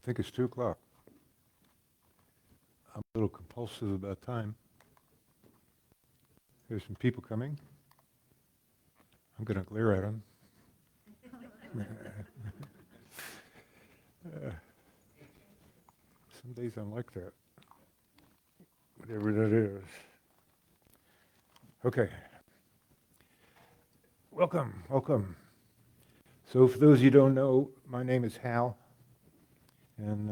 think it's 2 o'clock. I'm a little compulsive about time. There's some people coming. I'm going to glare at them. Some days I'm like that. Whatever that is. Okay. Welcome. So for those of you who don't know, my name is Hal. And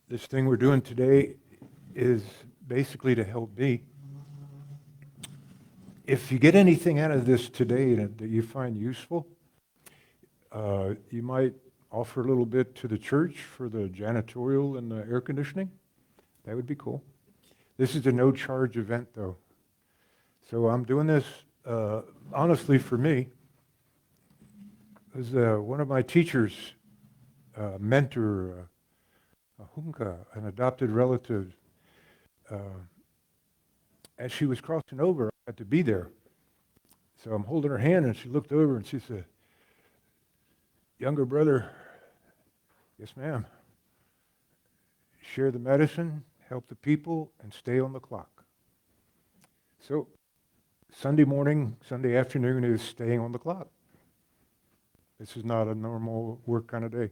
this thing we're doing today is basically to help me. If you get anything out of this today that you find useful, you might offer a little bit to the church for the janitorial and the air conditioning. That would be cool. This is a no-charge event, though. So I'm doing this, honestly, for me. As one of my teachers, mentor, Hunka, an adopted relative, as she was crossing over, I had to be there. So I'm holding her hand, and she looked over, and she said, "Younger brother, yes, ma'am. Share the medicine, help the people, and stay on the clock." So Sunday morning, Sunday afternoon is staying on the clock. This is not a normal work kind of day.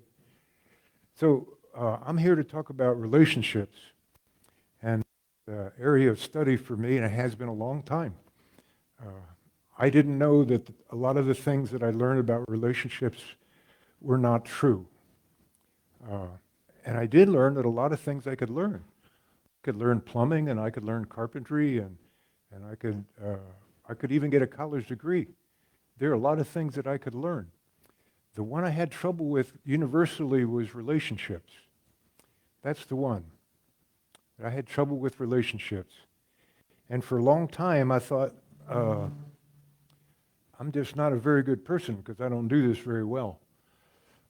So I'm here to talk about relationships, and the area of study for me, and it has been a long time. I didn't know that a lot of the things that I learned about relationships were not true. And I did learn that a lot of things I could learn. I could learn plumbing, and I could learn carpentry, and I could even get a college degree. There are a lot of things that I could learn. The one I had trouble with universally was relationships. That's the one. I had trouble with relationships. And for a long time, I thought, I'm just not a very good person because I don't do this very well.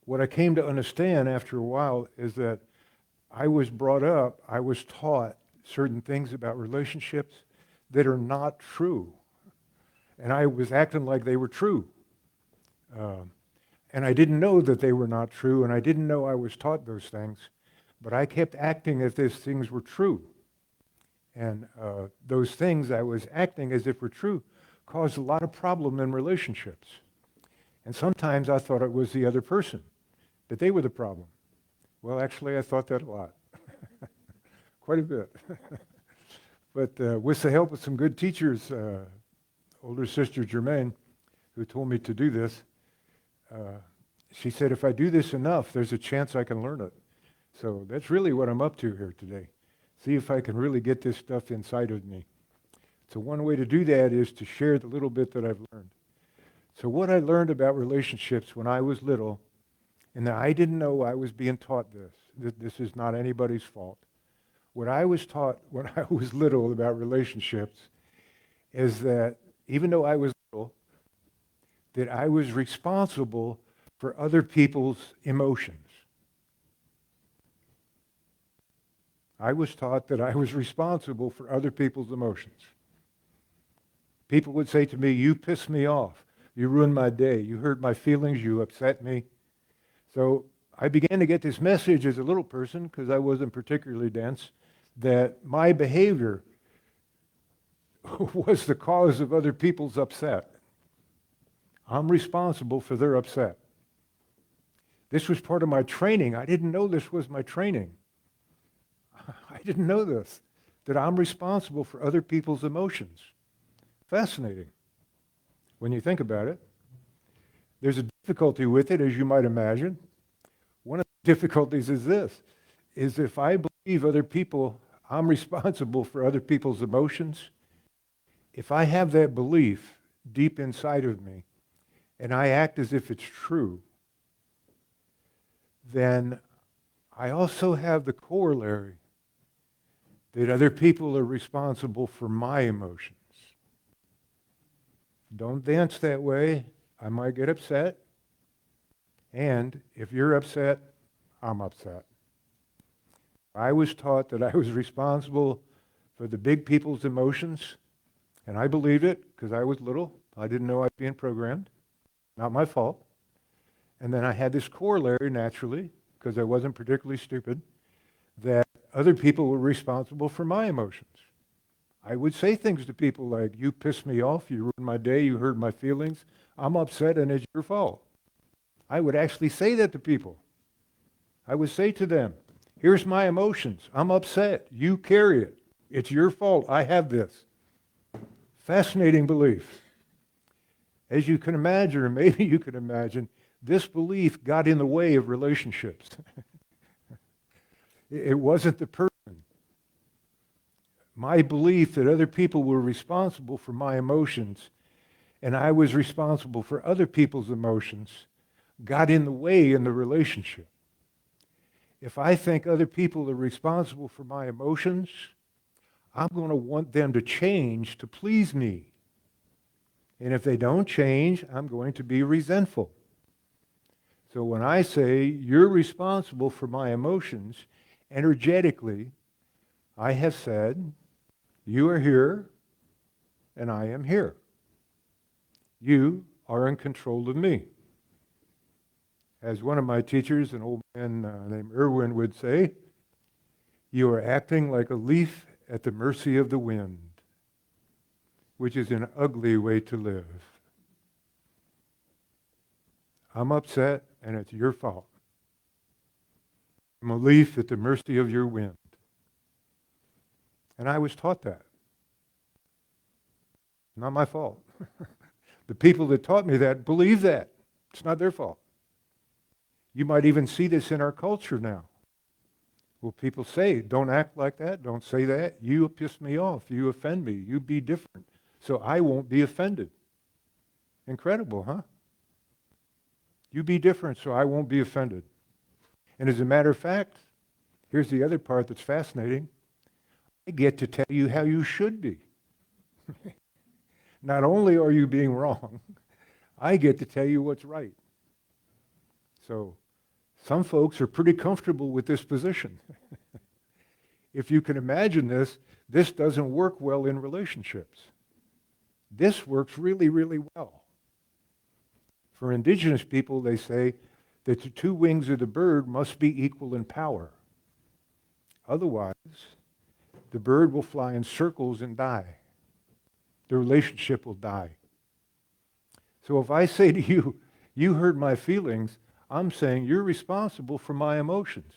What I came to understand after a while is that I was brought up, I was taught certain things about relationships that are not true. And I was acting like they were true. And I didn't know that they were not true, and I didn't know I was taught those things, but I kept acting as if things were true. And those things I was acting as if were true caused a lot of problem in relationships. And sometimes I thought it was the other person, that they were the problem. Well, actually, I thought that a lot. Quite a bit. But with the help of some good teachers, older sister Germaine, who told me to do this, she said, if I do this enough, there's a chance I can learn it. So that's really what I'm up to here today. See if I can really get this stuff inside of me. So one way to do that is to share the little bit that I've learned. So what I learned about relationships when I was little, and that I didn't know I was being taught this. This is not anybody's fault. What I was taught when I was little about relationships is that even though I was little, that I was responsible for other people's emotions. I was taught that I was responsible for other people's emotions. People would say to me, "You pissed me off. You ruined my day. You hurt my feelings. You upset me." So I began to get this message as a little person, because I wasn't particularly dense, that my behavior was the cause of other people's upset. I'm responsible for their upset. This was part of my training. I didn't know this was my training. I didn't know this, that I'm responsible for other people's emotions. Fascinating when you think about it. There's a difficulty with it, as you might imagine. One of the difficulties is this, is if I believe other people, I'm responsible for other people's emotions, if I have that belief deep inside of me, and I act as if it's true, then I also have the corollary that other people are responsible for my emotions. Don't dance that way. I might get upset. And if you're upset, I'm upset. I was taught that I was responsible for the big people's emotions, and I believed it because I was little. I didn't know I was being programmed. Not my fault. And then I had this corollary, naturally, because I wasn't particularly stupid, that other people were responsible for my emotions. I would say things to people like, you pissed me off, you ruined my day, you hurt my feelings, I'm upset and it's your fault. I would actually say that to people. I would say to them, here's my emotions, I'm upset, you carry it, it's your fault, I have this. Fascinating belief. As you can imagine, or maybe you can imagine, this belief got in the way of relationships. It wasn't the person. My belief that other people were responsible for my emotions and I was responsible for other people's emotions got in the way in the relationship. If I think other people are responsible for my emotions, I'm going to want them to change to please me. And if they don't change, I'm going to be resentful. So when I say, you're responsible for my emotions, energetically, I have said, you are here, and I am here. You are in control of me. As one of my teachers, an old man named Irwin, would say, you are acting like a leaf at the mercy of the wind, which is an ugly way to live. I'm upset, and it's your fault. I'm a leaf at the mercy of your wind. And I was taught that. Not my fault. The people that taught me that believe that. It's not their fault. You might even see this in our culture now. Well, people say, don't act like that, don't say that. You piss me off, you offend me, you be different, so I won't be offended. Incredible, huh? You be different, so I won't be offended. And as a matter of fact, here's the other part that's fascinating. I get to tell you how you should be. Not only are you being wrong, I get to tell you what's right. So some folks are pretty comfortable with this position. If you can imagine this, this doesn't work well in relationships. This works really, really well. For indigenous people, they say that the two wings of the bird must be equal in power. Otherwise, the bird will fly in circles and die. The relationship will die. So if I say to you, you hurt my feelings, I'm saying you're responsible for my emotions.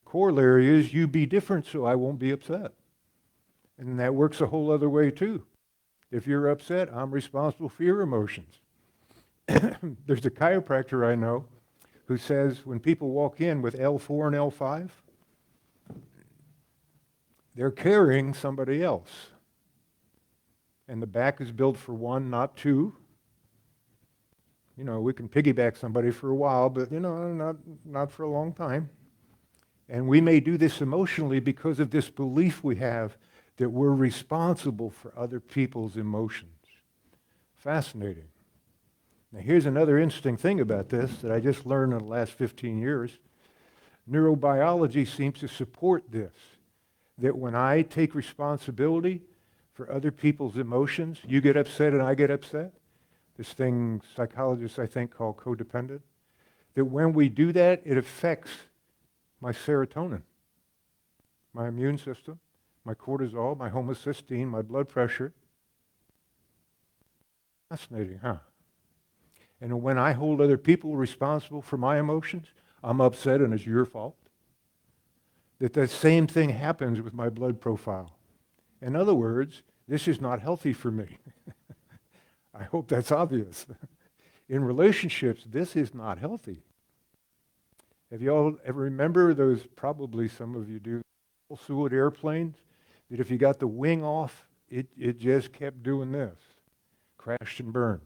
Corollary is you be different so I won't be upset. And that works a whole other way too. If you're upset, I'm responsible for your emotions. There's a chiropractor I know who says when people walk in with L4 and L5, they're carrying somebody else. And the back is built for one, not two. You know, we can piggyback somebody for a while, but, you know, not for a long time. And we may do this emotionally because of this belief we have that we're responsible for other people's emotions. Fascinating. Now, here's another interesting thing about this that I just learned in the last 15 years. Neurobiology seems to support this, that when I take responsibility for other people's emotions, you get upset and I get upset, this thing psychologists, I think, call codependent, that when we do that, it affects my serotonin, my immune system, my cortisol, my homocysteine, my blood pressure. Fascinating, huh? And when I hold other people responsible for my emotions, I'm upset and it's your fault. That same thing happens with my blood profile. In other words, this is not healthy for me. I hope that's obvious. In relationships, this is not healthy. Have you all ever remember those, probably some of you do, Seward airplanes, that if you got the wing off, it just kept doing this, crashed and burned.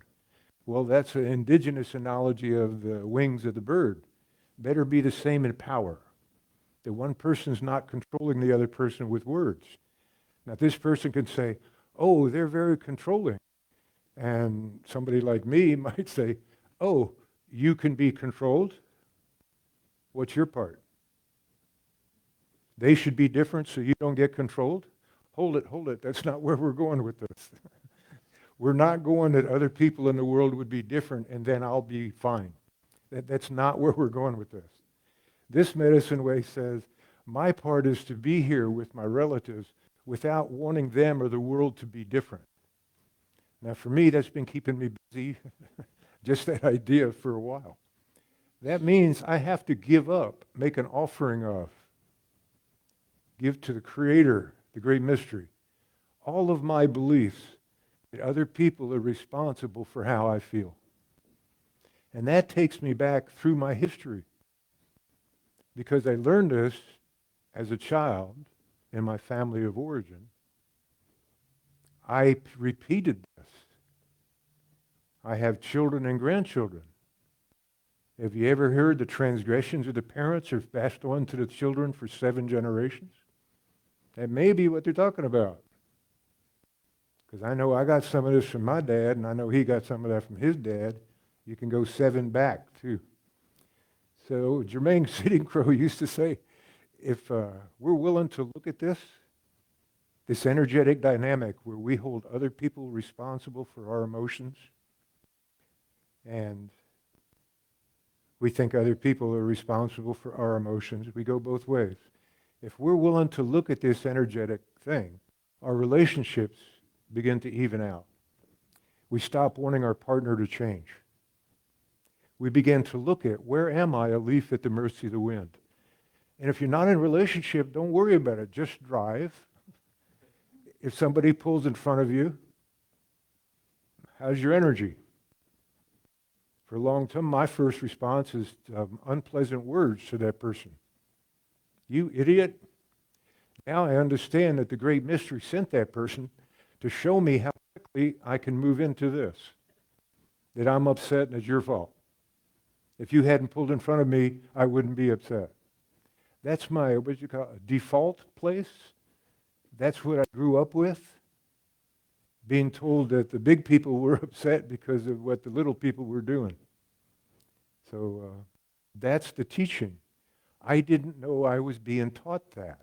Well, that's an indigenous analogy of the wings of the bird. Better be the same in power. That one person's not controlling the other person with words. Now, this person could say, oh, they're very controlling. And somebody like me might say, oh, you can be controlled? What's your part? They should be different so you don't get controlled? Hold it. That's not where we're going with this. We're not going that other people in the world would be different and then I'll be fine. That's not where we're going with this. This medicine way says, my part is to be here with my relatives without wanting them or the world to be different. Now, for me, that's been keeping me busy, just that idea for a while. That means I have to give up, make an offering of, give to the Creator, the great mystery, all of my beliefs that other people are responsible for how I feel. And that takes me back through my history, because I learned this as a child in my family of origin. I repeated this. I have children and grandchildren. Have you ever heard the transgressions of the parents are passed on to the children for 7 generations? That may be what they're talking about. Because I know I got some of this from my dad, and I know he got some of that from his dad. You can go 7 back, too. So Germaine Sitting Crow used to say, if we're willing to look at this energetic dynamic where we hold other people responsible for our emotions, and we think other people are responsible for our emotions, we go both ways. If we're willing to look at this energetic thing, our relationships begin to even out. We stop wanting our partner to change. We begin to look at, where am I, a leaf at the mercy of the wind? And if you're not in a relationship, don't worry about it. Just drive. If somebody pulls in front of you, how's your energy? For a long time, my first response is unpleasant words to that person. You idiot. Now I understand that the great mystery sent that person to show me how quickly I can move into this. That I'm upset and it's your fault. If you hadn't pulled in front of me, I wouldn't be upset. That's my, what you call it, default place. That's what I grew up with. Being told that the big people were upset because of what the little people were doing. So that's the teaching. I didn't know I was being taught that.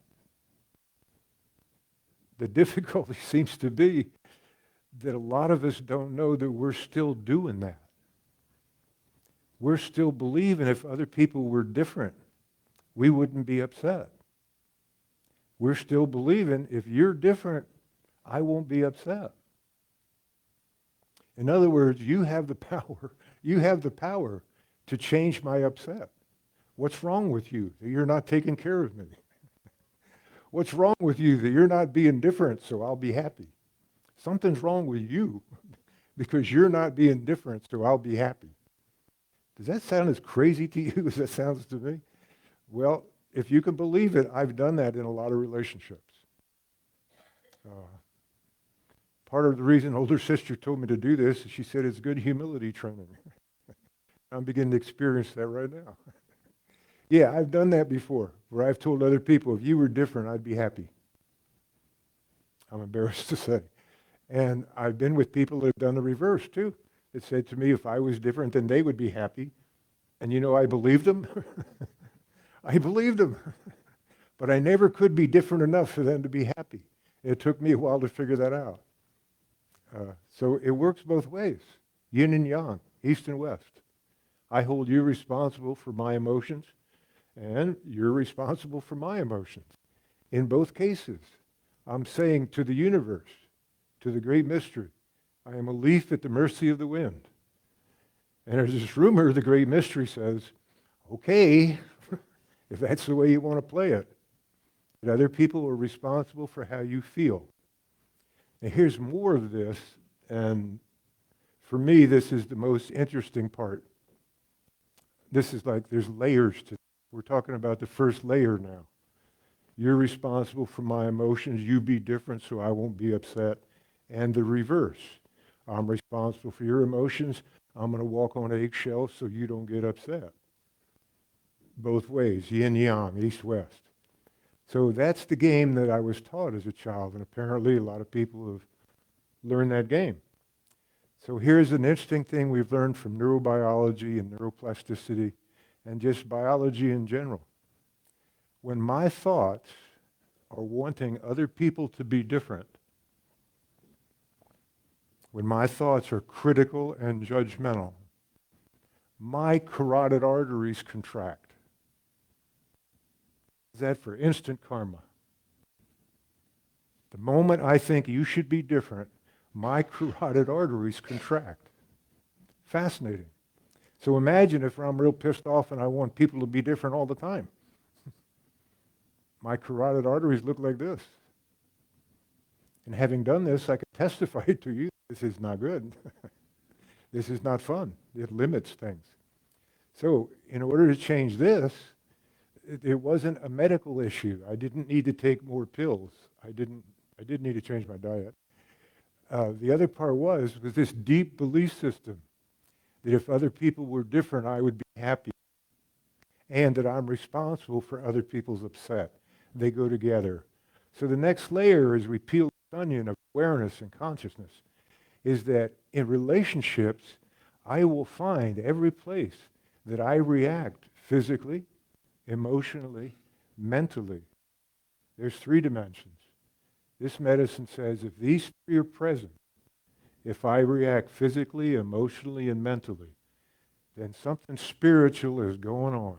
The difficulty seems to be that a lot of us don't know that we're still doing that. We're still believing if other people were different, we wouldn't be upset. We're still believing if you're different, I won't be upset. In other words, you have the power to change my upset. What's wrong with you that you're not taking care of me? What's wrong with you that you're not being different so I'll be happy? Something's wrong with you because you're not being different so I'll be happy. Does that sound as crazy to you as that sounds to me? Well, if you can believe it, I've done that in a lot of relationships. Part of the reason older sister told me to do this is she said it's good humility training. I'm beginning to experience that right now. Yeah, I've done that before, where I've told other people, if you were different, I'd be happy. I'm embarrassed to say. And I've been with people that have done the reverse, too. That said to me, if I was different, then they would be happy. And you know, I believed them. I believed them. But I never could be different enough for them to be happy. It took me a while to figure that out. So it works both ways, yin and yang, east and west. I hold you responsible for my emotions, and you're responsible for my emotions. In both cases, I'm saying to the universe, to the great mystery, I am a leaf at the mercy of the wind. And there's this rumor, the great mystery says, okay, if that's the way you want to play it, that other people are responsible for how you feel. Now here's more of this, and for me, this is the most interesting part. This is like, there's layers to it. We're talking about the first layer now. You're responsible for my emotions. You be different so I won't be upset. And the reverse. I'm responsible for your emotions. I'm going to walk on eggshells so you don't get upset. Both ways, yin yang, east west. So that's the game that I was taught as a child, and apparently a lot of people have learned that game. So here's an interesting thing we've learned from neurobiology and neuroplasticity and just biology in general. When my thoughts are wanting other people to be different, when my thoughts are critical and judgmental, my carotid arteries contract. How's that for instant karma? The moment I think you should be different, my carotid arteries contract. Fascinating. So imagine if I'm real pissed off and I want people to be different all the time. My carotid arteries look like this. And having done this, I can testify to you, this is not good. This is not fun. It limits things. So in order to change this, it wasn't a medical issue. I didn't need to take more pills. I didn't need to change my diet. The other part was this deep belief system that if other people were different, I would be happy, and that I'm responsible for other people's upset. They go together. So the next layer, as we peel the onion of awareness and consciousness, is that in relationships, I will find every place that I react physically, emotionally, mentally. There's 3 dimensions. This medicine says if these 3 are present, if I react physically, emotionally, and mentally, then something spiritual is going on.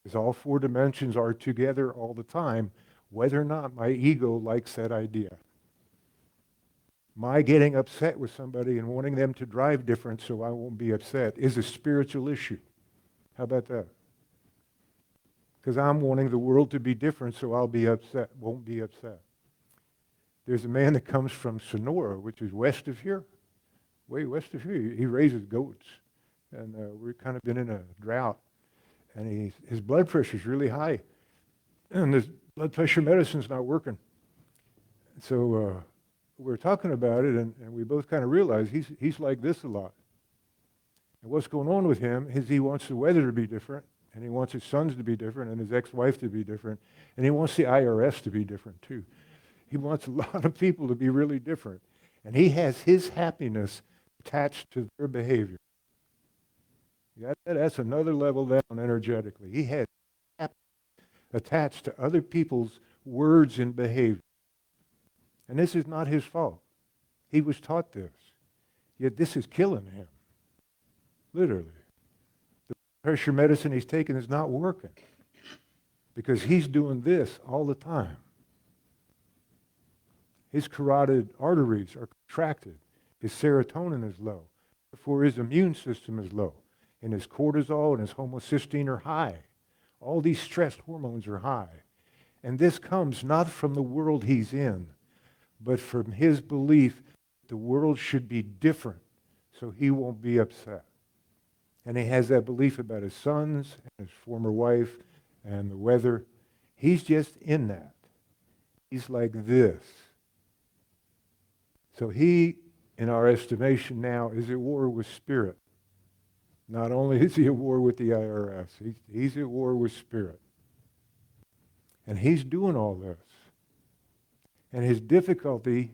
Because all 4 dimensions are together all the time, whether or not my ego likes that idea. My getting upset with somebody and wanting them to drive different so I won't be upset is a spiritual issue. How about that? Because I'm wanting the world to be different so I'll be upset, won't be upset. There's a man that comes from Sonora, which is west of here, way west of here. He raises goats. And we've kind of been in a drought. And his blood pressure is really high. And his blood pressure medicine's not working. So we're talking about it, and we both kind of realize he's like this a lot. And what's going on with him is he wants the weather to be different, and he wants his sons to be different, and his ex-wife to be different, and he wants the IRS to be different too. He wants a lot of people to be really different. And he has his happiness attached to their behavior. That's another level down energetically. He has happiness attached to other people's words and behavior. And this is not his fault. He was taught this. Yet this is killing him. Literally. The pressure medicine he's taking is not working. Because he's doing this all the time. His carotid arteries are contracted. His serotonin is low. Therefore, his immune system is low. And his cortisol and his homocysteine are high. All these stress hormones are high. And this comes not from the world he's in, but from his belief the world should be different so he won't be upset. And he has that belief about his sons and his former wife and the weather. He's just in that. He's like this. So he, in our estimation now, is at war with spirit. Not only is he at war with the IRS, he's at war with spirit. And he's doing all this. And his difficulty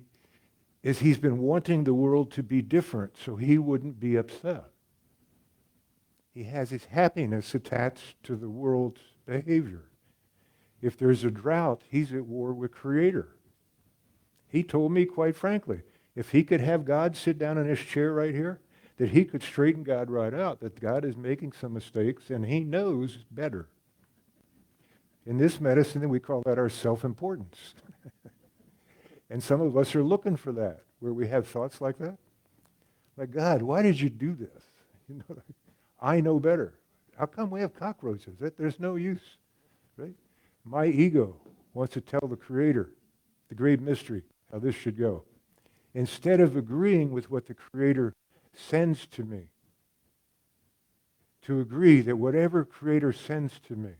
is he's been wanting the world to be different so he wouldn't be upset. He has his happiness attached to the world's behavior. If there's a drought, he's at war with Creator. He told me, quite frankly, if he could have God sit down in his chair right here, that he could straighten God right out, that God is making some mistakes and he knows better. In this medicine, we call that our self-importance. And some of us are looking for that, where we have thoughts like that. Like, God, why did you do this? You know, I know better. How come we have cockroaches? There's no use, right? My ego wants to tell the Creator, the great mystery, how this should go. Instead of agreeing with what the Creator sends to me, to agree that whatever Creator sends to me,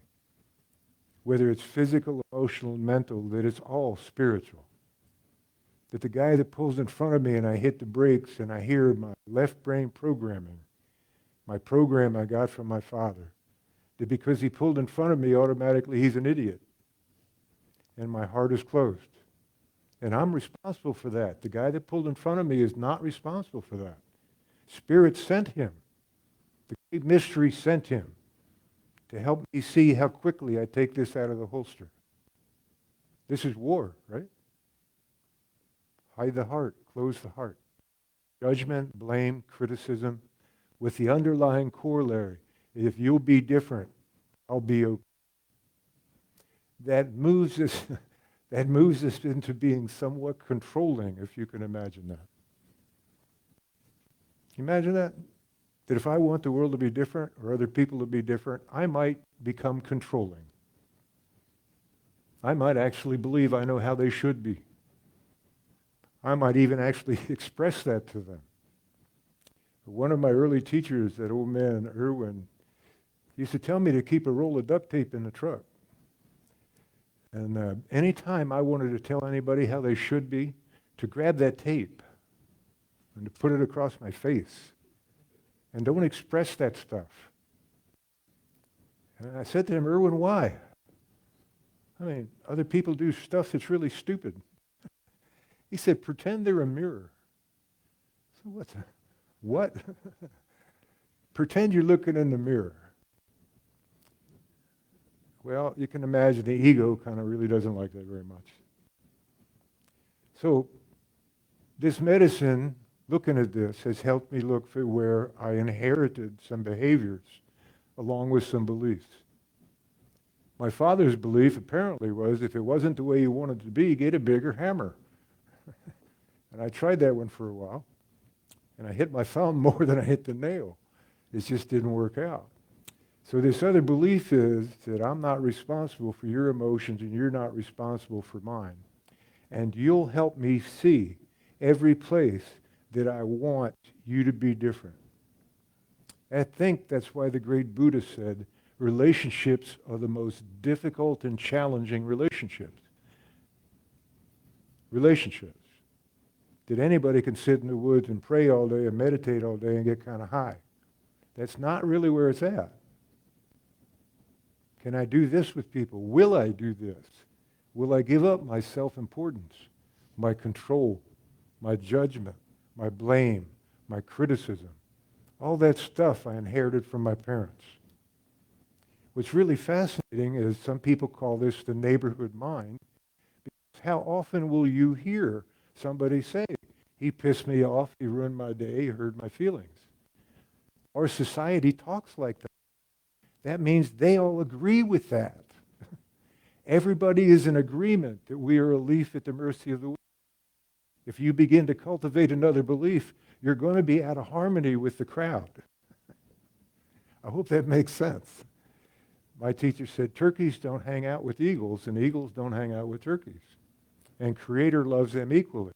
whether it's physical, emotional, mental, that it's all spiritual. That the guy that pulls in front of me and I hit the brakes and I hear my left brain programming, my program I got from my father, that because he pulled in front of me, automatically he's an idiot. And my heart is closed. And I'm responsible for that. The guy that pulled in front of me is not responsible for that. Spirit sent him. The great mystery sent him to help me see how quickly I take this out of the holster. This is war, right? Hide the heart, close the heart. Judgment, blame, criticism, with the underlying corollary. If you'll be different, I'll be okay. that moves us, that moves us into being somewhat controlling, if you can imagine that. Imagine that? That if I want the world to be different or other people to be different, I might become controlling. I might actually believe I know how they should be. I might even actually express that to them. One of my early teachers, that old man, Irwin, used to tell me to keep a roll of duct tape in the truck. And anytime I wanted to tell anybody how they should be, to grab that tape and to put it across my face. And don't express that stuff. And I said to him, Irwin, why? I mean, other people do stuff that's really stupid. He said, pretend they're a mirror. So what? Pretend you're looking in the mirror. Well, you can imagine the ego kind of really doesn't like that very much. So this medicine, looking at this, has helped me look for where I inherited some behaviors along with some beliefs. My father's belief apparently was if it wasn't the way you wanted it to be, get a bigger hammer. And I tried that one for a while. And I hit my thumb more than I hit the nail. It just didn't work out. So this other belief is that I'm not responsible for your emotions and you're not responsible for mine. And you'll help me see every place that I want you to be different. I think that's why the great Buddha said relationships are the most difficult and challenging relationships. Relationships. That anybody can sit in the woods and pray all day and meditate all day and get kind of high. That's not really where it's at. Can I do this with people? Will I do this? Will I give up my self-importance, my control, my judgment, my blame, my criticism? All that stuff I inherited from my parents. What's really fascinating is some people call this the neighborhood mind. Because how often will you hear somebody say, he pissed me off, he ruined my day, he hurt my feelings? Our society talks like that. That means they all agree with that. Everybody is in agreement that we are a leaf at the mercy of the wind. If you begin to cultivate another belief, you're going to be out of harmony with the crowd. I hope that makes sense. My teacher said turkeys don't hang out with eagles and eagles don't hang out with turkeys. And Creator loves them equally.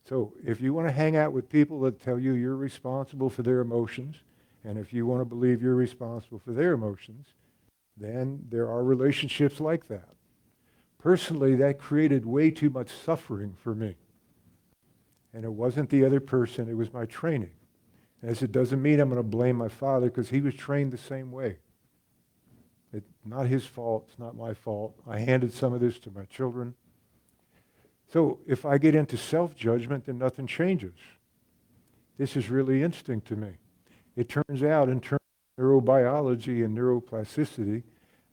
So if you want to hang out with people that tell you you're responsible for their emotions, and if you want to believe you're responsible for their emotions, then there are relationships like that. Personally, that created way too much suffering for me. And it wasn't the other person, it was my training. As it doesn't mean I'm going to blame my father because he was trained the same way. It's not his fault, it's not my fault. I handed some of this to my children. So if I get into self-judgment, then nothing changes. This is really interesting to me. It turns out in terms of neurobiology and neuroplasticity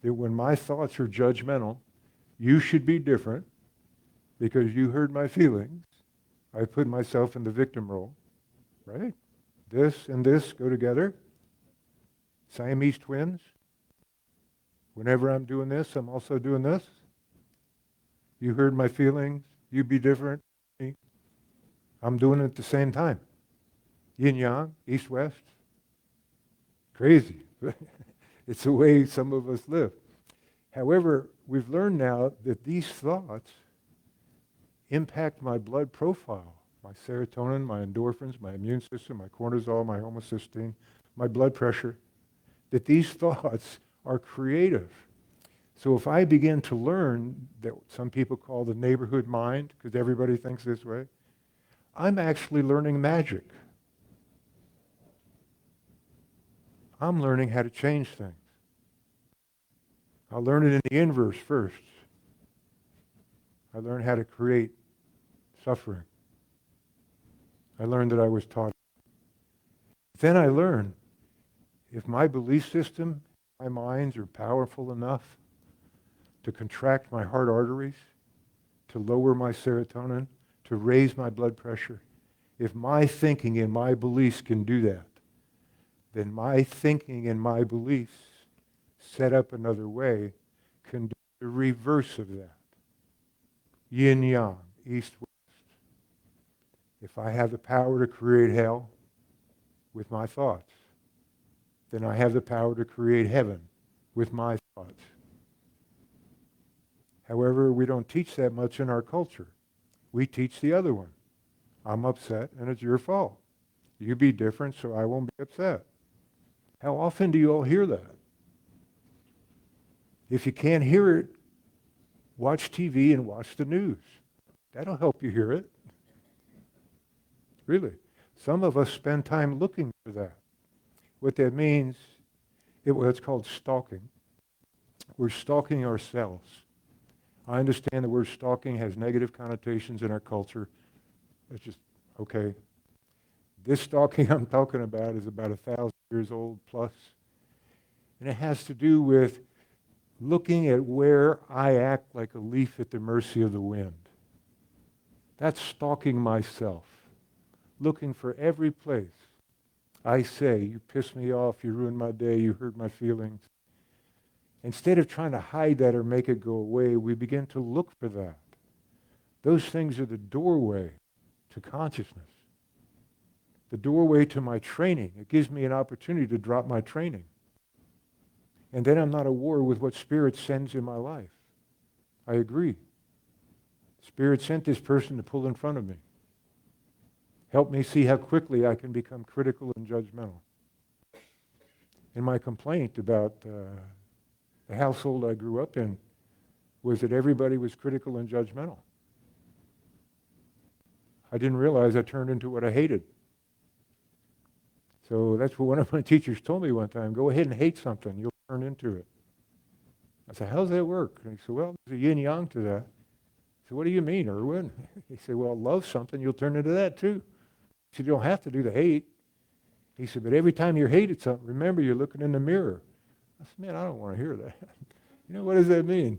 that when my thoughts are judgmental, you should be different because you hurt my feelings. I put myself in the victim role, right? This and this go together. Siamese twins. Whenever I'm doing this, I'm also doing this. You hurt my feelings. You be different. I'm doing it at the same time. Yin yang, east west. Crazy. It's the way some of us live. However, we've learned now that these thoughts impact my blood profile, my serotonin, my endorphins, my immune system, my cortisol, my homocysteine, my blood pressure, that these thoughts are creative. So if I begin to learn that some people call the neighborhood mind, because everybody thinks this way, I'm actually learning magic. I'm learning how to change things. I'll learn it in the inverse first. I learned how to create suffering. I learned that I was taught. Then I learned if my belief system, my minds are powerful enough to contract my heart arteries, to lower my serotonin, to raise my blood pressure, if my thinking and my beliefs can do that, then my thinking and my beliefs set up another way can do the reverse of that. Yin yang, east west. If I have the power to create hell with my thoughts, then I have the power to create heaven with my thoughts. However, we don't teach that much in our culture. We teach the other one. I'm upset and it's your fault. You be different so I won't be upset. How often do you all hear that? If you can't hear it, watch TV and watch the news. That'll help you hear it. Really. Some of us spend time looking for that. What that means, it's called stalking. We're stalking ourselves. I understand the word stalking has negative connotations in our culture. It's just, okay. This stalking I'm talking about is about 1,000 years old plus. And it has to do with looking at where I act like a leaf at the mercy of the wind. That's stalking myself. Looking for every place I say, you piss me off, you ruined my day, you hurt my feelings. Instead of trying to hide that or make it go away, we begin to look for that. Those things are the doorway to consciousness. The doorway to my training. It gives me an opportunity to drop my training. And then I'm not at war with what Spirit sends in my life. I agree. Spirit sent this person to pull in front of me. Help me see how quickly I can become critical and judgmental. And my complaint about the household I grew up in was that everybody was critical and judgmental. I didn't realize I turned into what I hated. So that's what one of my teachers told me one time. Go ahead and hate something. You'll turn into it. I said, how does that work? And he said, well, there's a yin-yang to that. I said, what do you mean, Erwin? He said, well, love something, you'll turn into that too. He said, you don't have to do the hate. He said, but every time you're hated something, remember you're looking in the mirror. I said, man, I don't want to hear that. You know, what does that mean?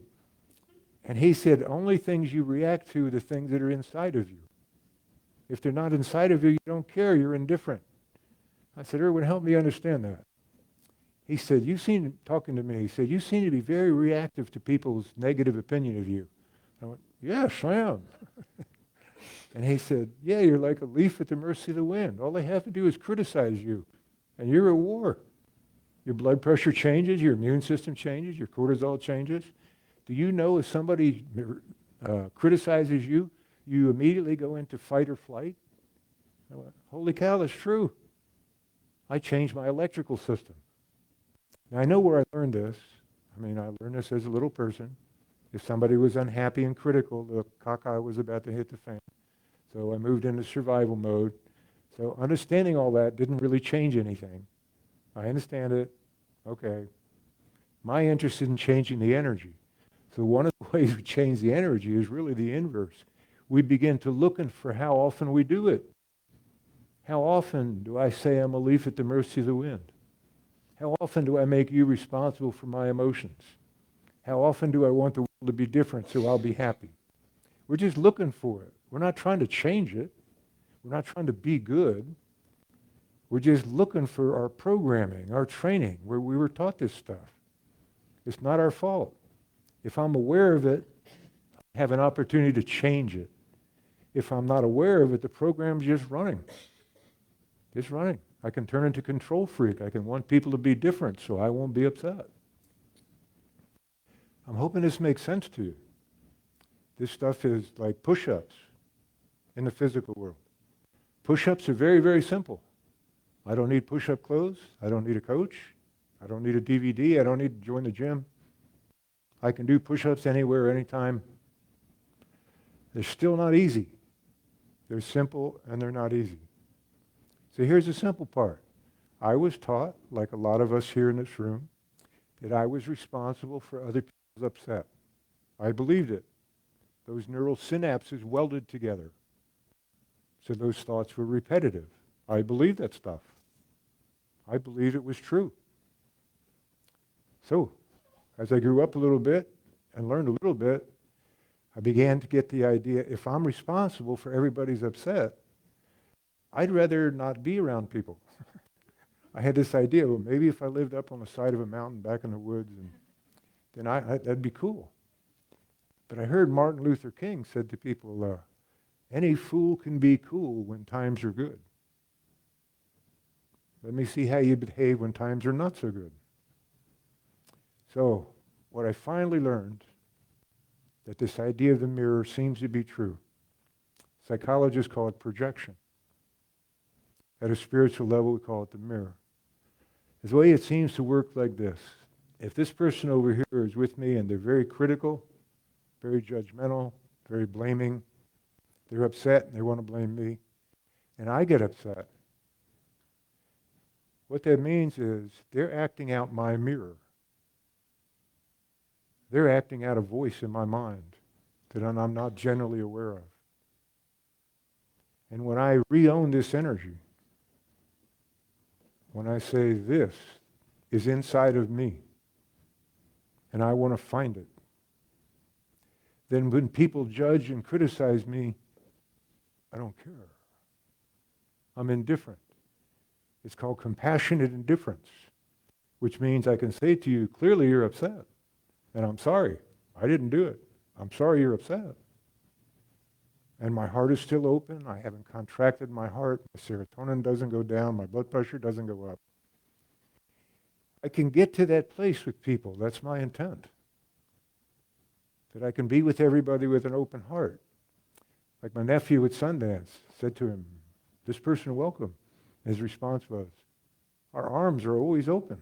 And he said, only things you react to are the things that are inside of you. If they're not inside of you, you don't care, you're indifferent. I said, Erwin, help me understand that. He said, talking to me, he said, you seem to be very reactive to people's negative opinion of you. I went, yes, I am. And he said, yeah, you're like a leaf at the mercy of the wind. All they have to do is criticize you, and you're at war. Your blood pressure changes, your immune system changes, your cortisol changes. Do you know if somebody criticizes you, you immediately go into fight or flight? I went, holy cow, that's true. I changed my electrical system. Now, I know where I learned this. I learned this as a little person. If somebody was unhappy and critical, the caca was about to hit the fan. So I moved into survival mode. So understanding all that didn't really change anything. I understand it. Okay. My interest is in changing the energy. So one of the ways we change the energy is really the inverse. We begin to looking for how often we do it. How often do I say I'm a leaf at the mercy of the wind? How often do I make you responsible for my emotions? How often do I want the world to be different so I'll be happy? We're just looking for it. We're not trying to change it. We're not trying to be good. We're just looking for our programming, our training, where we were taught this stuff. It's not our fault. If I'm aware of it, I have an opportunity to change it. If I'm not aware of it, the program's just running. It's running. I can turn into control freak. I can want people to be different so I won't be upset. I'm hoping this makes sense to you. This stuff is like push-ups in the physical world. Push-ups are very, very simple. I don't need push-up clothes. I don't need a coach. I don't need a DVD. I don't need to join the gym. I can do push-ups anywhere, anytime. They're still not easy. They're simple and they're not easy. So here's the simple part. I was taught, like a lot of us here in this room, that I was responsible for other people's upset. I believed it. Those neural synapses welded together. So those thoughts were repetitive. I believed that stuff. I believed it was true. So, as I grew up a little bit and learned a little bit, I began to get the idea, if I'm responsible for everybody's upset, I'd rather not be around people. I had this idea, well, maybe if I lived up on the side of a mountain back in the woods and then that'd be cool. But I heard Martin Luther King said to people, any fool can be cool when times are good. Let me see how you behave when times are not so good. So, what I finally learned, that this idea of the mirror seems to be true. Psychologists call it projection. At a spiritual level, we call it the mirror. The way it seems to work like this. If this person over here is with me and they're very critical, very judgmental, very blaming, they're upset and they want to blame me, and I get upset, what that means is they're acting out my mirror. They're acting out a voice in my mind that I'm not generally aware of. And when I re-own this energy, when I say this is inside of me, and I want to find it, then when people judge and criticize me, I don't care. I'm indifferent. It's called compassionate indifference, which means I can say to you, clearly you're upset, and I'm sorry. I didn't do it. I'm sorry you're upset. And my heart is still open. I haven't contracted my heart. My serotonin doesn't go down. My blood pressure doesn't go up. I can get to that place with people. That's my intent. That I can be with everybody with an open heart. Like my nephew at Sundance said to him, this person welcome. His response was, our arms are always open.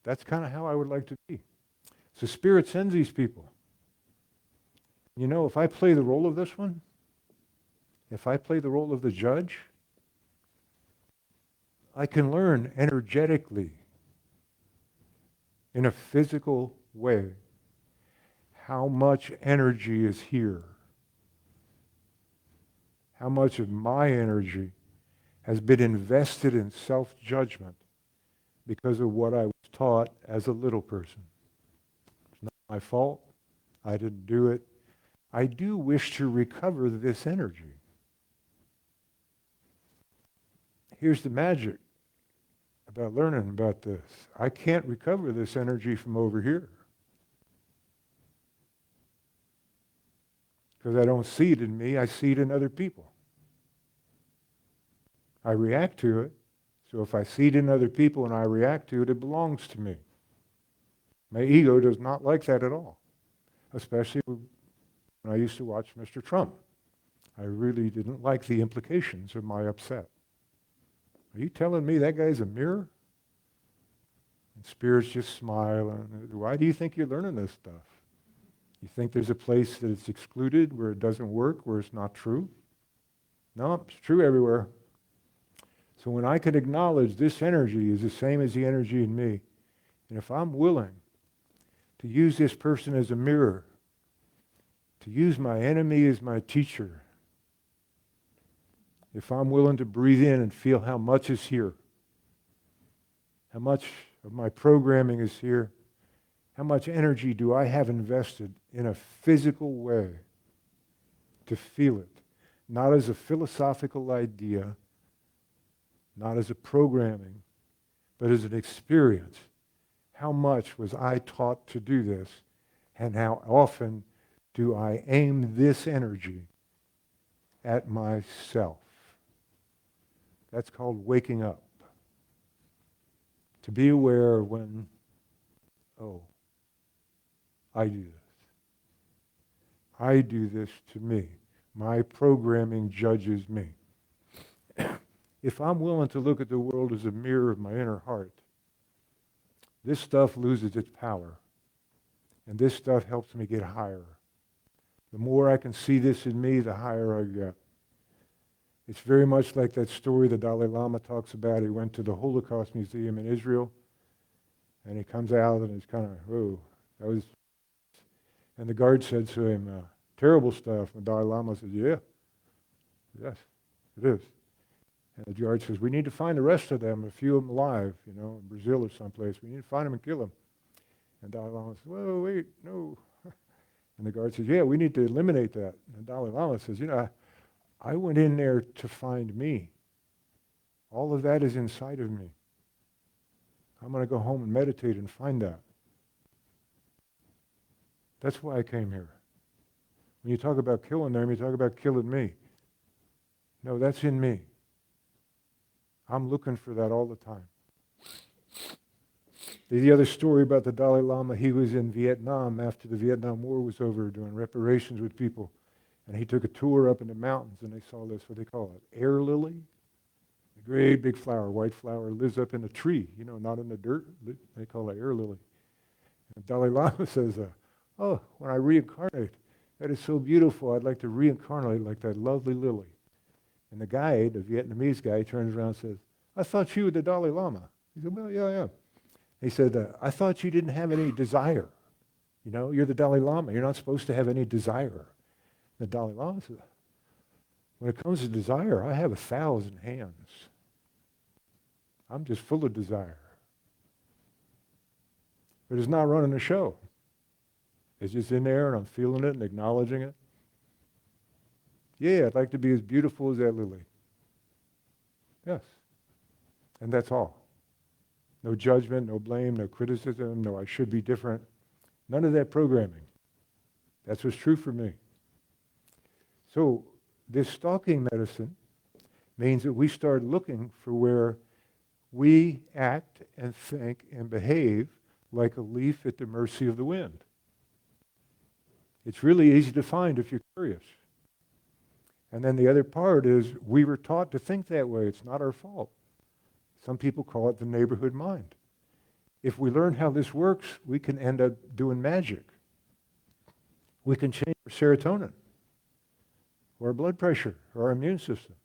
That's kind of how I would like to be. So Spirit sends these people. You know, if I play the role of this one, if I play the role of the judge, I can learn energetically, in a physical way, how much energy is here. How much of my energy has been invested in self-judgment because of what I was taught as a little person. It's not my fault. I didn't do it. I do wish to recover this energy. Here's the magic about learning about this. I can't recover this energy from over here because I don't see it in me. I see it in other people. I react to it. So if I see it in other people and I react to it, it belongs to me. My ego does not like that at all, especially when I used to watch Mr. Trump. I really didn't like the implications of my upset. Are you telling me that guy's a mirror? And spirits just smile. And why do you think you're learning this stuff? You think there's a place that it's excluded, where it doesn't work, where it's not true? No, it's true everywhere. So when I can acknowledge this energy is the same as the energy in me, and if I'm willing to use this person as a mirror, to use my enemy as my teacher, if I'm willing to breathe in and feel how much is here, how much of my programming is here, how much energy do I have invested in a physical way to feel it, not as a philosophical idea, not as a programming, but as an experience. How much was I taught to do this, and how often do I aim this energy at myself? That's called waking up. To be aware when, oh, I do this. I do this to me. My programming judges me. If I'm willing to look at the world as a mirror of my inner heart, this stuff loses its power. And this stuff helps me get higher. The more I can see this in me, the higher I get. It's very much like that story the Dalai Lama talks about. He went to the Holocaust Museum in Israel, and he comes out and he's kind of, oh, that was... And the guard said to him, terrible stuff. And the Dalai Lama said, yeah, yes, it is. And the guard says, we need to find the rest of them, a few of them alive, in Brazil or someplace. We need to find them and kill them. And Dalai Lama says, whoa, wait, no. And the guard says, yeah, we need to eliminate that. And Dalai Lama says, I went in there to find me. All of that is inside of me. I'm going to go home and meditate and find that. That's why I came here. When you talk about killing them, you talk about killing me. No, that's in me. I'm looking for that all the time. The other story about the Dalai Lama, he was in Vietnam after the Vietnam War was over doing reparations with people. And he took a tour up in the mountains and they saw this, what they call it, air lily. A great big flower, white flower, lives up in a tree, not in the dirt. They call it air lily. And the Dalai Lama says, oh, when I reincarnate, that is so beautiful. I'd like to reincarnate like that lovely lily. And the guy, the Vietnamese guy, turns around and says, I thought you were the Dalai Lama. He said, well, yeah, I am. He said, I thought you didn't have any desire. You're the Dalai Lama. You're not supposed to have any desire. The Dalai Lama said, when it comes to desire, I have 1,000 hands. I'm just full of desire. But it's not running the show. It's just in there and I'm feeling it and acknowledging it. Yeah, I'd like to be as beautiful as that lily. Yes. And that's all. No judgment, no blame, no criticism, no I should be different. None of that programming. That's what's true for me. So this stalking medicine means that we start looking for where we act and think and behave like a leaf at the mercy of the wind. It's really easy to find if you're curious. And then the other part is we were taught to think that way. It's not our fault. Some people call it the neighborhood mind. If we learn how this works, we can end up doing magic. We can change our serotonin, or our blood pressure, or our immune system,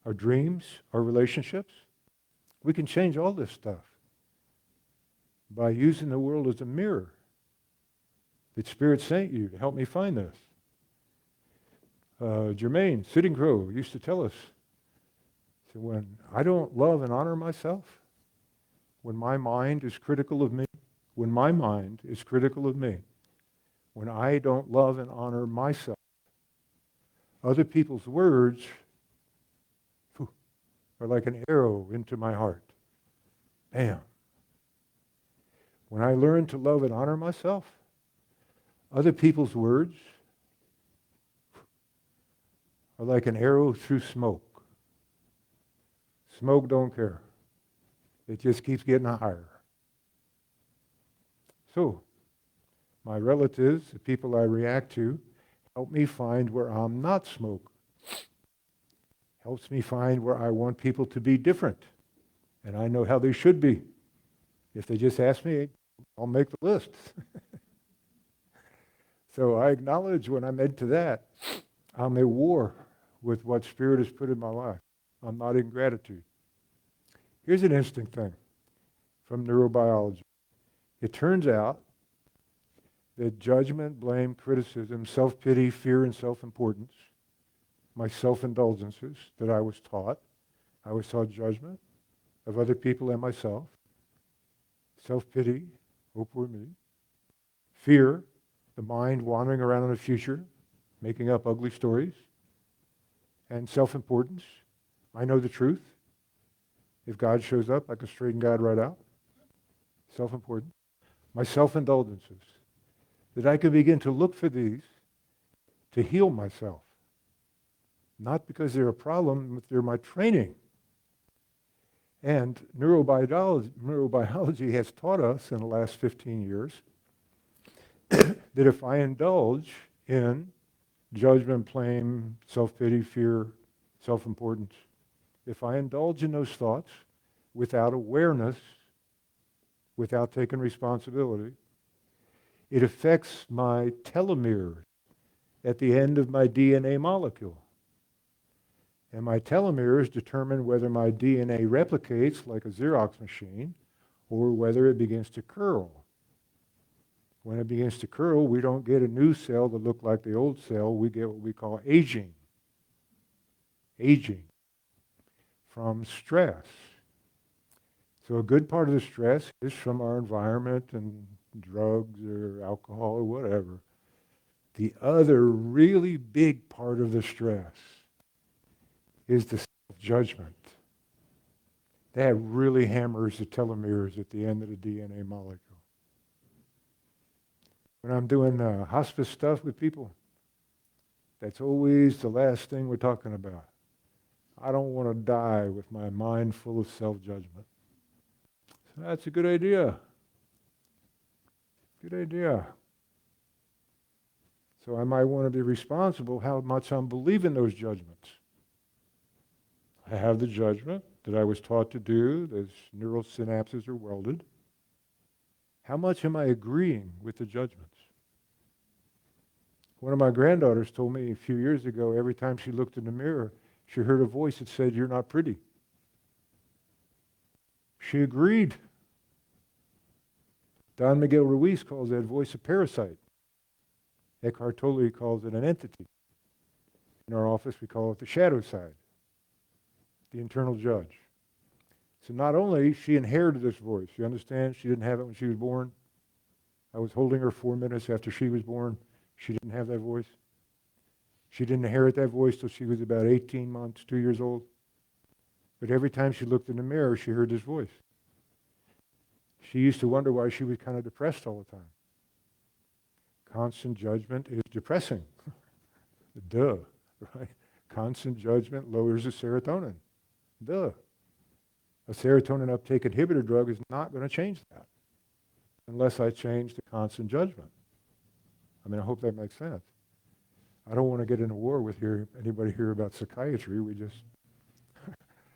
our dreams, our relationships. We can change all this stuff by using the world as a mirror that Spirit sent you to help me find this. Germaine Sitting Crow used to tell us, so when I don't love and honor myself, when my mind is critical of me, when I don't love and honor myself, other people's words are like an arrow into my heart. Bam. When I learn to love and honor myself, other people's words are like an arrow through smoke. Smoke don't care. It just keeps getting higher. So, my relatives, the people I react to, help me find where I'm not smoke. Helps me find where I want people to be different. And I know how they should be. If they just ask me, I'll make the list. So I acknowledge when I'm into that, I'm at war with what Spirit has put in my life. I'm not in gratitude. Here's an interesting thing from neurobiology. It turns out that judgment, blame, criticism, self-pity, fear, and self-importance, my self-indulgences that I was taught judgment of other people and myself, self-pity, oh poor me, fear, the mind wandering around in the future, making up ugly stories, and self-importance, I know the truth. If God shows up, I can straighten God right out. Self-importance. My self-indulgences, that I can begin to look for these to heal myself. Not because they're a problem, but they're my training. And neurobiology has taught us in the last 15 years that if I indulge in judgment, blame, self-pity, fear, self-importance, if I indulge in those thoughts without awareness, without taking responsibility, it affects my telomeres at the end of my DNA molecule. And my telomeres determine whether my DNA replicates like a Xerox machine or whether it begins to curl. When it begins to curl, we don't get a new cell that looks like the old cell. We get what we call aging. Aging from stress. So a good part of the stress is from our environment and drugs or alcohol or whatever. The other really big part of the stress is the self-judgment. That really hammers the telomeres at the end of the DNA molecule. When I'm doing hospice stuff with people, that's always the last thing we're talking about. I don't want to die with my mind full of self-judgment. So that's a good idea. Good idea. So I might want to be responsible how much I'm believing those judgments. I have the judgment that I was taught to do, those neural synapses are welded. How much am I agreeing with the judgments? One of my granddaughters told me a few years ago, every time she looked in the mirror, she heard a voice that said, "You're not pretty." She agreed. Don Miguel Ruiz calls that voice a parasite. Eckhart Tolle calls it an entity. In our office, we call it the shadow side, the internal judge. So not only she inherited this voice, you understand? She didn't have it when she was born. I was holding her 4 minutes after she was born. She didn't have that voice. She didn't inherit that voice till she was about 18 months, 2 years old. But every time she looked in the mirror, she heard this voice. She used to wonder why she was kind of depressed all the time. Constant judgment is depressing. Duh, right? Constant judgment lowers the serotonin. Duh. A serotonin uptake inhibitor drug is not going to change that unless I change the constant judgment. I mean, I hope that makes sense. I don't want to get in a war with anybody here about psychiatry.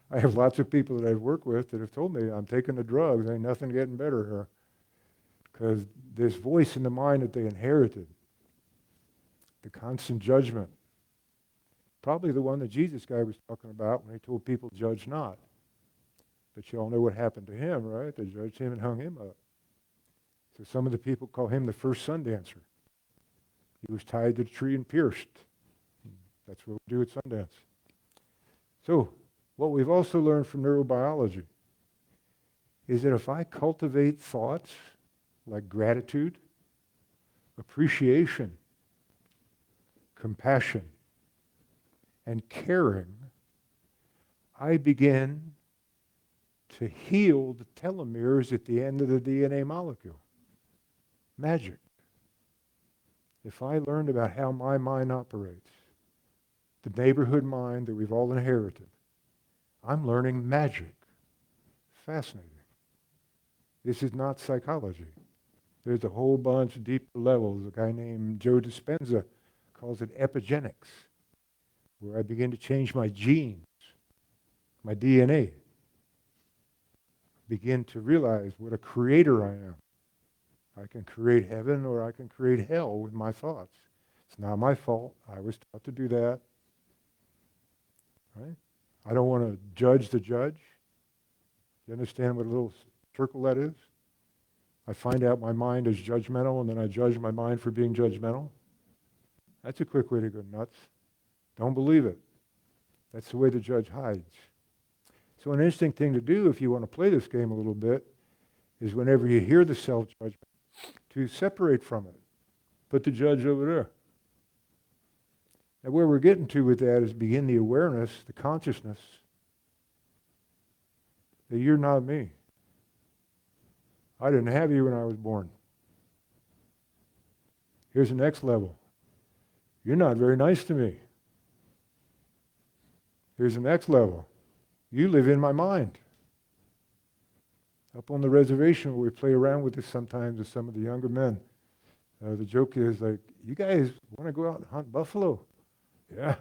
I have lots of people that I've worked with that have told me, I'm taking the drugs, ain't nothing getting better here. Because this voice in the mind that they inherited, the constant judgment, probably the one that Jesus guy was talking about when he told people, judge not. But you all know what happened to him, right? They judged him and hung him up. So some of the people call him the first sun dancer. He was tied to the tree and pierced. That's what we do at Sundance. So, what we've also learned from neurobiology is that if I cultivate thoughts like gratitude, appreciation, compassion, and caring, I begin to heal the telomeres at the end of the DNA molecule. Magic. If I learned about how my mind operates, the neighborhood mind that we've all inherited, I'm learning magic. Fascinating. This is not psychology. There's a whole bunch of deeper levels. A guy named Joe Dispenza calls it epigenics, where I begin to change my genes, my DNA. Begin to realize what a creator I am. I can create heaven or I can create hell with my thoughts. It's not my fault. I was taught to do that. Right? I don't want to judge the judge. You understand what a little circle that is? I find out my mind is judgmental and then I judge my mind for being judgmental. That's a quick way to go nuts. Don't believe it. That's the way the judge hides. So an interesting thing to do if you want to play this game a little bit is whenever you hear the self-judgment, to separate from it. Put the judge over there. And where we're getting to with that is begin the awareness, the consciousness, that you're not me. I didn't have you when I was born. Here's the next level. You're not very nice to me. Here's the next level. You live in my mind. Up on the reservation where we play around with this sometimes with some of the younger men. The joke is like, you guys want to go out and hunt buffalo? Yeah.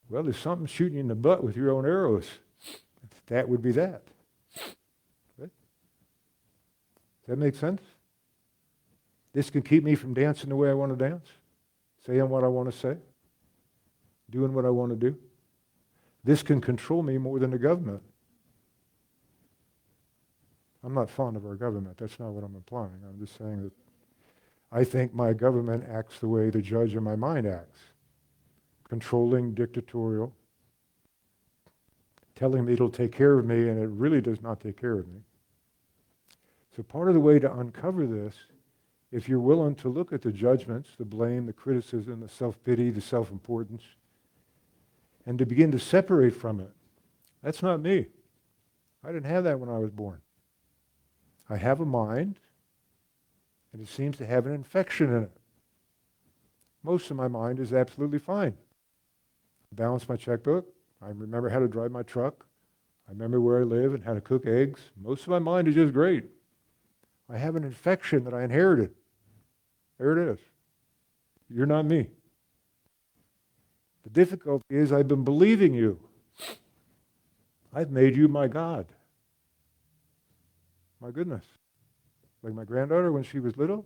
Well, there's something shooting you in the butt with your own arrows. That would be that. Right? Does that make sense? This can keep me from dancing the way I want to dance, saying what I want to say, doing what I want to do. This can control me more than the government. I'm not fond of our government. That's not what I'm implying. I'm just saying that I think my government acts the way the judge in my mind acts. Controlling, dictatorial, telling me it'll take care of me, and it really does not take care of me. So part of the way to uncover this, if you're willing to look at the judgments, the blame, the criticism, the self-pity, the self-importance, and to begin to separate from it. That's not me. I didn't have that when I was born. I have a mind. and it seems to have an infection in it. Most of my mind is absolutely fine. I balance my checkbook. I remember how to drive my truck. I remember where I live and how to cook eggs. Most of my mind is just great. I have an infection that I inherited. There it is. You're not me. The difficulty is I've been believing you. I've made you my God. My goodness. Like my granddaughter, when she was little,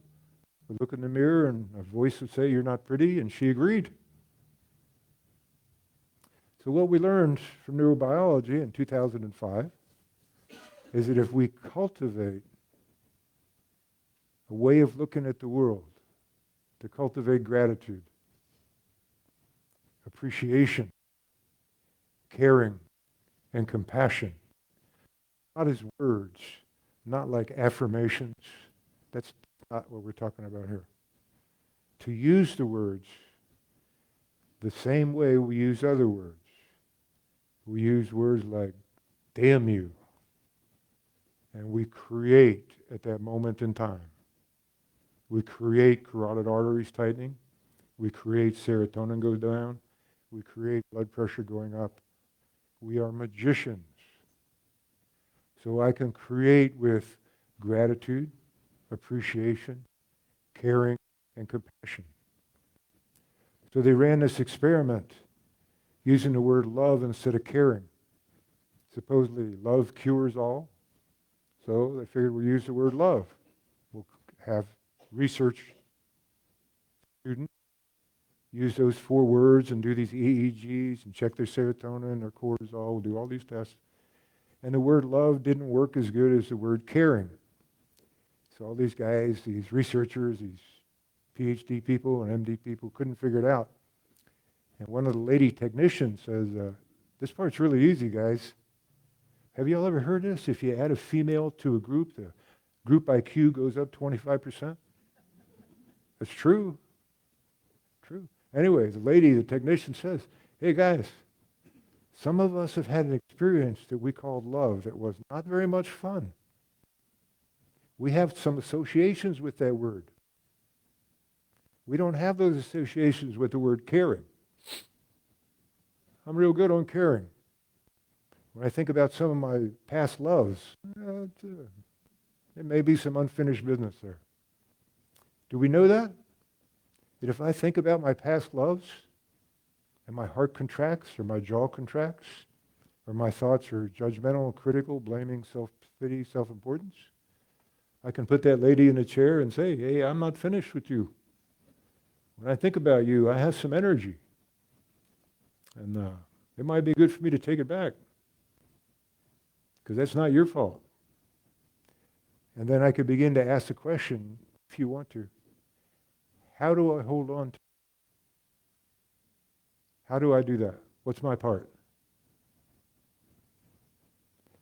would look in the mirror and a voice would say, "You're not pretty," and she agreed. So what we learned from neurobiology in 2005 is that if we cultivate a way of looking at the world, to cultivate gratitude, appreciation, caring, and compassion, not as words, not like affirmations. That's not what we're talking about here. To use the words the same way we use other words. We use words like, damn you. And we create at that moment in time. We create carotid arteries tightening. We create serotonin goes down. We create blood pressure going up. We are magicians. So I can create with gratitude, appreciation, caring, and compassion. So they ran this experiment using the word love instead of caring. Supposedly, love cures all. So they figured we'll use the word love. We'll have research students use those 4 words and do these EEGs and check their serotonin, their cortisol, we'll do all these tests. And the word love didn't work as good as the word caring. So all these guys, these researchers, these PhD people and MD people couldn't figure it out. And one of the lady technicians says, this part's really easy, guys. Have you all ever heard this? If you add a female to a group, the group IQ goes up 25%. That's true. True. Anyway, the technician says, hey guys, some of us have had an experience that we called love that was not very much fun. We have some associations with that word. We don't have those associations with the word caring. I'm real good on caring. When I think about some of my past loves, there may be some unfinished business there. Do we know that? That if I think about my past loves, and my heart contracts, or my jaw contracts, or my thoughts are judgmental, critical, blaming, self-pity, self-importance, I can put that lady in a chair and say, hey, I'm not finished with you. When I think about you, I have some energy. And it might be good for me to take it back. Because that's not your fault. And then I could begin to ask the question, if you want to, how do I hold on to it? How do I do that? What's my part?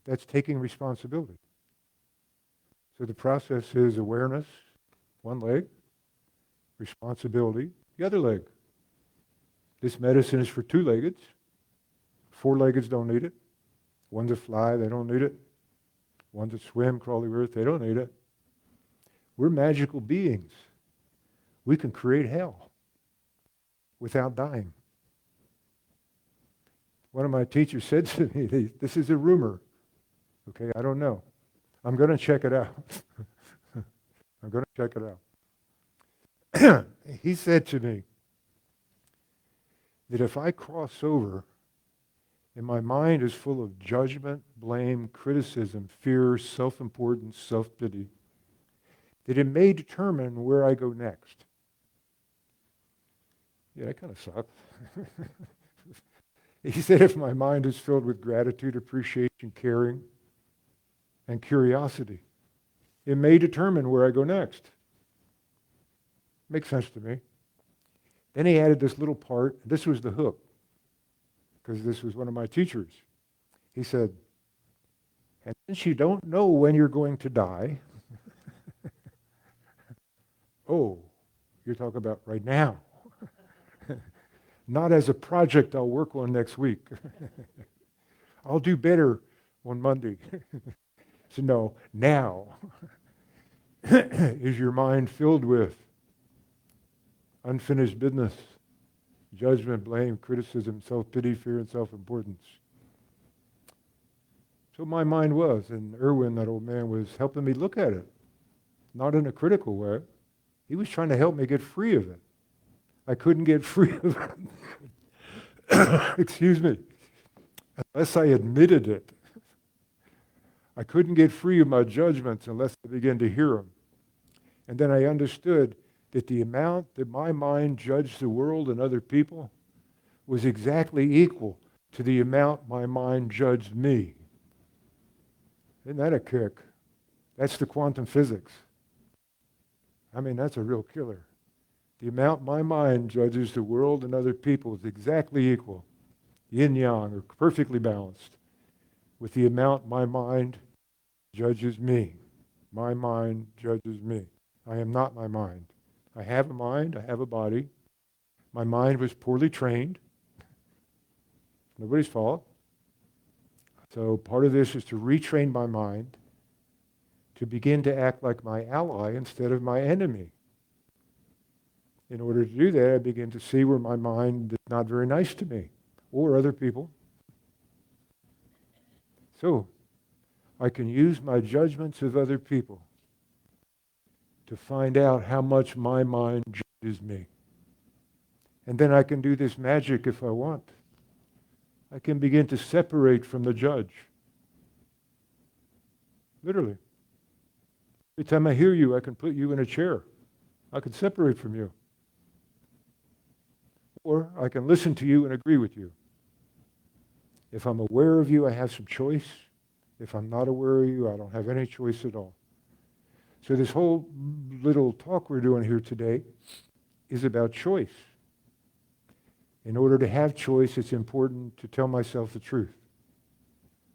That's taking responsibility. So the process is awareness, one leg, responsibility, the other leg. This medicine is for 2-leggeds. 4-leggeds don't need it. Ones that fly, they don't need it. Ones that swim, crawl the earth, they don't need it. We're magical beings. We can create hell without dying. One of my teachers said to me, this is a rumor. Okay, I don't know. I'm going to check it out. I'm going to check it out. He said to me that if I cross over and my mind is full of judgment, blame, criticism, fear, self-importance, self-pity, that it may determine where I go next. Yeah, that kind of sucked. He said if my mind is filled with gratitude, appreciation, caring, and curiosity, it may determine where I go next. Makes sense to me. Then he added this little part. This was the hook, because this was one of my teachers. He said, and since you don't know when you're going to die, oh, you're talking about right now. Not as a project I'll work on next week. I'll do better on Monday. So no, now. Is your mind filled with unfinished business, judgment, blame, criticism, self-pity, fear, and self-importance? So my mind was, and Erwin, that old man, was helping me look at it. Not in a critical way. He was trying to help me get free of it. I couldn't get free of it. Excuse me. Unless I admitted it. I couldn't get free of my judgments unless I began to hear them. And then I understood that the amount that my mind judged the world and other people was exactly equal to the amount my mind judged me. Isn't that a kick? That's the quantum physics. I mean, that's a real killer. The amount my mind judges the world and other people is exactly equal, yin-yang, or perfectly balanced, with the amount my mind judges me. My mind judges me. I am not my mind. I have a mind, I have a body. My mind was poorly trained. Nobody's fault. So part of this is to retrain my mind to begin to act like my ally instead of my enemy. In order to do that, I begin to see where my mind is not very nice to me or other people. So I can use my judgments of other people to find out how much my mind judges me. And then I can do this magic if I want. I can begin to separate from the judge. Literally. Every time I hear you, I can put you in a chair. I can separate from you. Or I can listen to you and agree with you. If I'm aware of you, I have some choice. If I'm not aware of you, I don't have any choice at all. So this whole little talk we're doing here today is about choice. In order to have choice, it's important to tell myself the truth.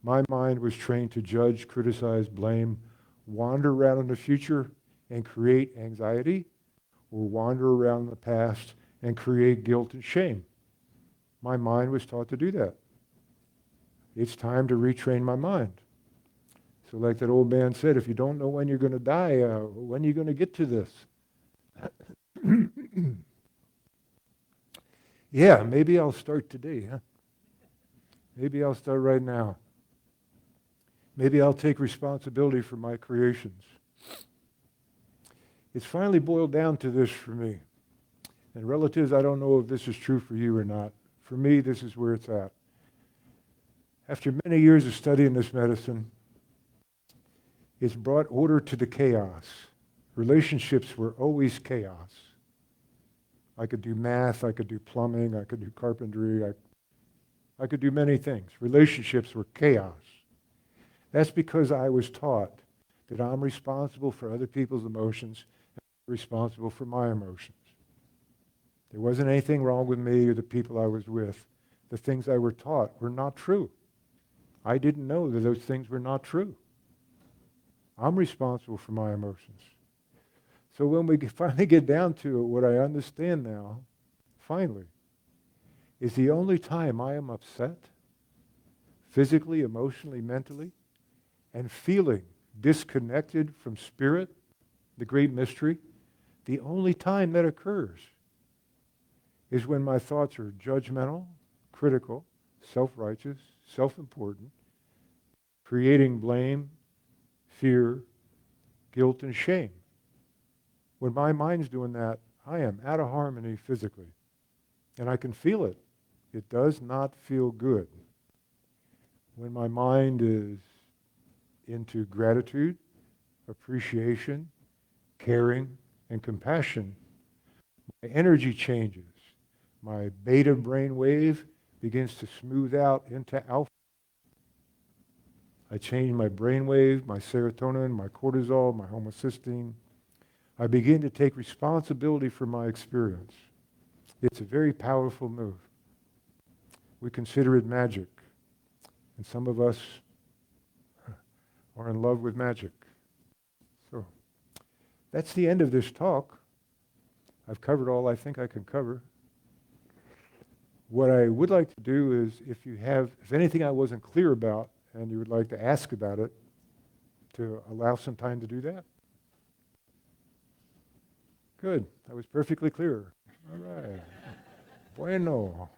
My mind was trained to judge, criticize, blame, wander around in the future and create anxiety, or wander around in the past and create guilt and shame. My mind was taught to do that. It's time to retrain my mind. So like that old man said, if you don't know when you're going to die, when are you going to get to this? Yeah, maybe I'll start today, huh? Maybe I'll start right now. Maybe I'll take responsibility for my creations. It's finally boiled down to this for me. And relatives, I don't know if this is true for you or not. For me, this is where it's at. After many years of studying this medicine, it's brought order to the chaos. Relationships were always chaos. I could do math, I could do plumbing, I could do carpentry, I could do many things. Relationships were chaos. That's because I was taught that I'm responsible for other people's emotions and responsible for my emotions. There wasn't anything wrong with me or the people I was with. The things I were taught were not true. I didn't know that those things were not true. I'm responsible for my emotions. So when we finally get down to it, what I understand now, finally, is the only time I am upset, physically, emotionally, mentally, and feeling disconnected from spirit, the great mystery, the only time that occurs is when my thoughts are judgmental, critical, self-righteous, self-important, creating blame, fear, guilt, and shame. When my mind's doing that, I am out of harmony physically. And I can feel it. It does not feel good. When my mind is into gratitude, appreciation, caring, and compassion, my energy changes. My beta brain wave begins to smooth out into alpha. I change my brain wave, my serotonin, my cortisol, my homocysteine. I begin to take responsibility for my experience. It's a very powerful move. We consider it magic. And some of us are in love with magic. So that's the end of this talk. I've covered all I think I can cover. What I would like to do is, if anything I wasn't clear about and you would like to ask about it, to allow some time to do that. Good. That was perfectly clear. All right. Bueno.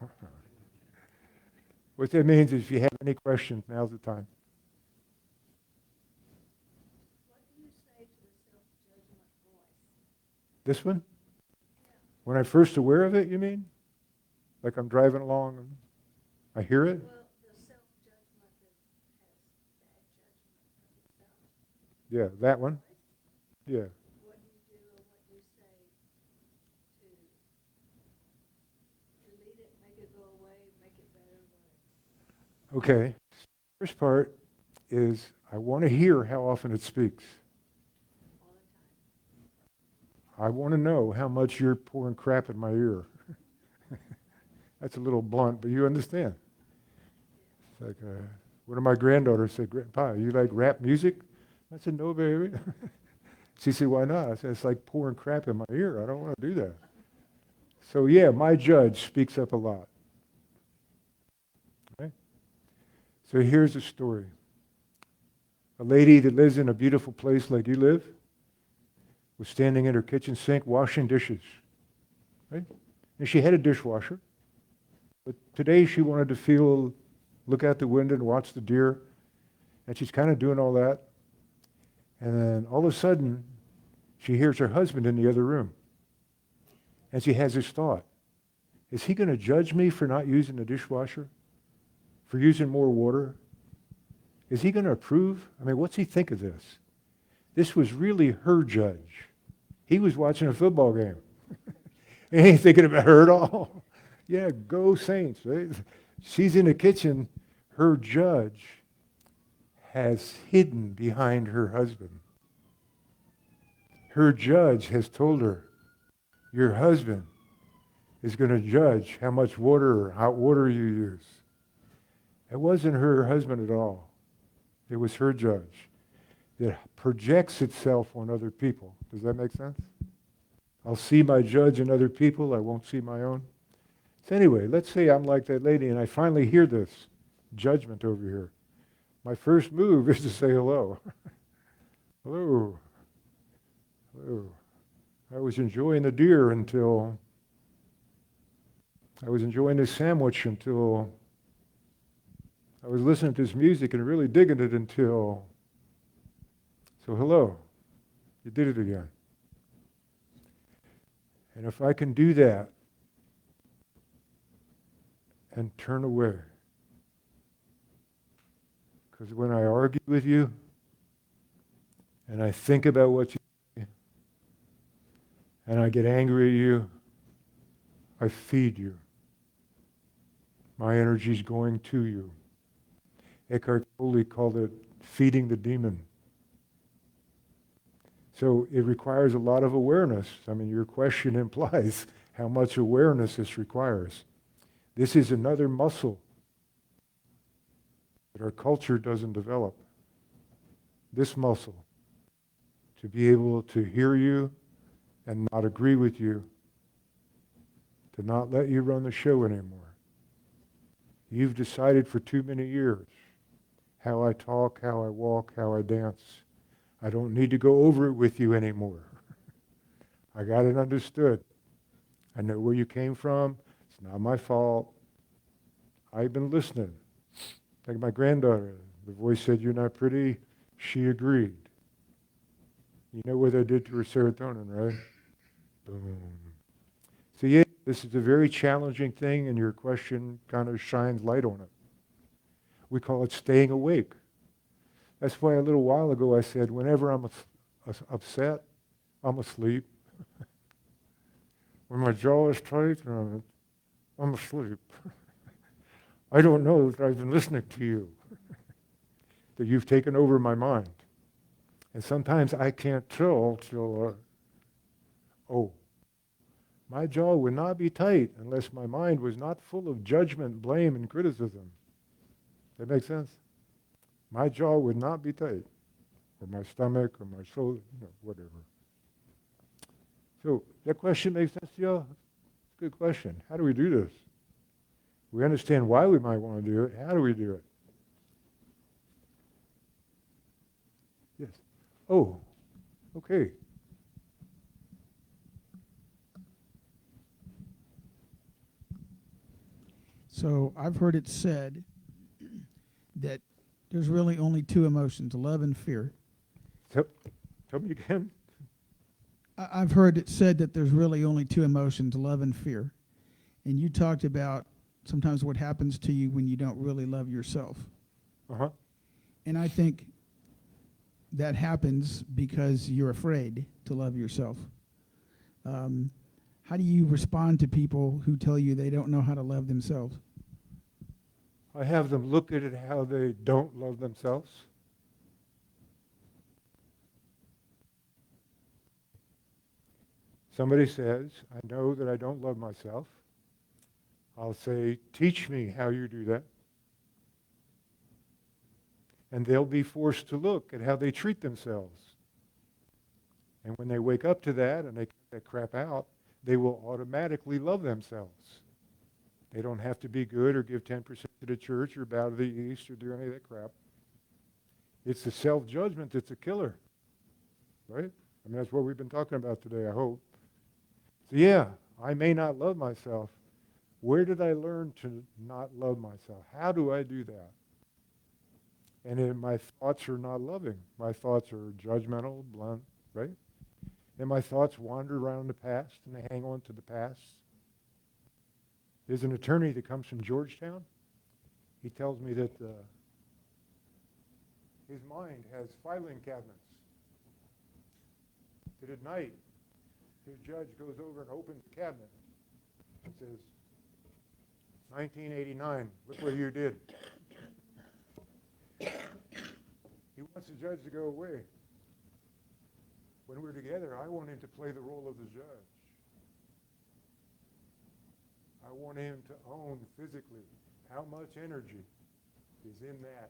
What that means is if you have any questions, now's the time. What do you say to the self-judgment voice? This one? When I'm first aware of it, you mean? Like I'm driving along and I hear it? Well, the self-judgment that has bad judgment of itself. Yeah, that one? Yeah. What do you do or what do you say to delete it, make it go away, make it better? Okay. First part is I want to hear how often it speaks. All the time. I want to know how much you're pouring crap in my ear. That's a little blunt, but you understand. It's like one of my granddaughters said, "Grandpa, you like rap music?" I said, "No, baby." She said, "Why not?" I said, "It's like pouring crap in my ear. I don't want to do that." So yeah, my judge speaks up a lot. Okay? So here's a story. A lady that lives in a beautiful place like you live was standing at her kitchen sink washing dishes. Right? And she had a dishwasher. But today she wanted to look out the window and watch the deer. And she's kind of doing all that. And then all of a sudden, she hears her husband in the other room. And she has this thought. Is he going to judge me for not using the dishwasher? For using more water? Is he going to approve? I mean, what's he think of this? This was really her judge. He was watching a football game. He ain't thinking about her at all. Yeah, go Saints, right? She's in the kitchen. Her judge has hidden behind her husband. Her judge has told her, your husband is going to judge how much water or hot water you use. It wasn't her husband at all. It was her judge that projects itself on other people. Does that make sense? I'll see my judge in other people. I won't see my own. So anyway, let's say I'm like that lady and I finally hear this judgment over here. My first move is to say hello. Hello. Hello. I was enjoying the deer until I was enjoying this sandwich until I was listening to this music and really digging it until, so hello, you did it again. And if I can do that and turn away, because when I argue with you and I think about what you say and I get angry at you, I feed you. My energy's going to you. Eckhart Tolle called it feeding the demon. So it requires a lot of awareness. I mean, your question implies how much awareness this requires. This is another muscle that our culture doesn't develop. This muscle, to be able to hear you and not agree with you, to not let you run the show anymore. You've decided for too many years how I talk, how I walk, how I dance. I don't need to go over it with you anymore. I got it understood. I know where you came from. It's not my fault. I've been listening. Like my granddaughter, the voice said, "You're not pretty." She agreed. You know what that did to her serotonin, right? Boom. So yeah, this is a very challenging thing, and your question kind of shines light on it. We call it staying awake. That's why a little while ago I said, whenever I'm upset, I'm asleep. When my jaw is tight, I'm asleep. I don't know that I've been listening to you, that you've taken over my mind. And sometimes I can't tell till, my jaw would not be tight unless my mind was not full of judgment, blame, and criticism. That makes sense? My jaw would not be tight, or my stomach, or my shoulder, whatever. So that question makes sense to y'all? It's a good question. How do we do this? We understand why we might want to do it. How do we do it? Yes. Oh, okay. So I've heard it said that there's really only two emotions, love and fear. Tell me again. I've heard it said that there's really only two emotions, love and fear. And you talked about sometimes what happens to you when you don't really love yourself. Uh-huh. And I think that happens because you're afraid to love yourself. How do you respond to people who tell you they don't know how to love themselves? I have them look at it how they don't love themselves. Somebody says, I know that I don't love myself. I'll say, teach me how you do that. And they'll be forced to look at how they treat themselves. And when they wake up to that and they cut that crap out, they will automatically love themselves. They don't have to be good or give 10% to the church or bow to the east or do any of that crap. It's the self-judgment that's a killer, right? I mean, that's what we've been talking about today, I hope. So yeah, I may not love myself. Where did I learn to not love myself? How do I do that? And then my thoughts are not loving. My thoughts are judgmental, blunt, right? And my thoughts wander around the past and they hang on to the past. There's an attorney that comes from Georgetown. He tells me that his mind has filing cabinets. That at night, his judge goes over and opens the cabinet and says, 1989, look what you did. He wants the judge to go away. When we're together, I want him to play the role of the judge. I want him to own physically how much energy is in that.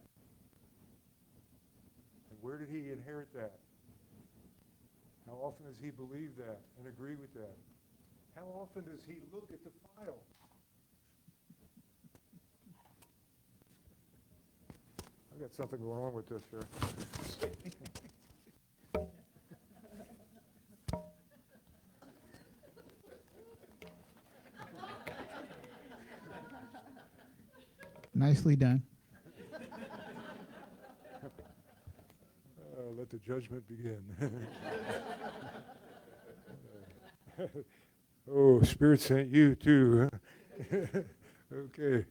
And where did he inherit that? How often does he believe that and agree with that? How often does he look at the file? I've got something going on with this here. Nicely done. Let the judgment begin. Oh, Spirit sent you too. Huh? Okay.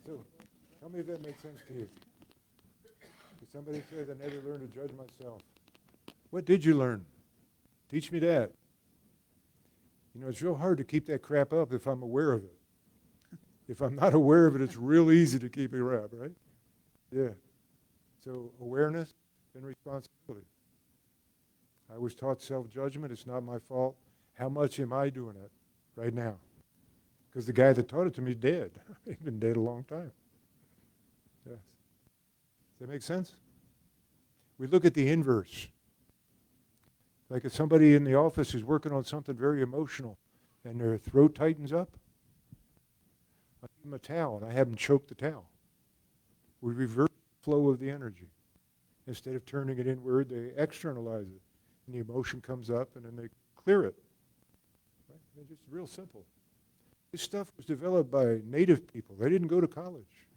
So, tell me if that makes sense to you. If somebody says, I never learned to judge myself. What did you learn? Teach me that. You know, it's real hard to keep that crap up if I'm aware of it. If I'm not aware of it, it's real easy to keep it up, right? Yeah. So awareness and responsibility. I was taught self-judgment. It's not my fault. How much am I doing it right now? Because the guy that taught it to me is dead. He's been dead a long time. Yes. Does that make sense? We look at the inverse. Like if somebody in the office is working on something very emotional and their throat tightens up, I give them a towel and I have them choke the towel. We reverse the flow of the energy. Instead of turning it inward, they externalize it. And the emotion comes up and then they clear it. Right? It's just real simple. This stuff was developed by native people. They didn't go to college.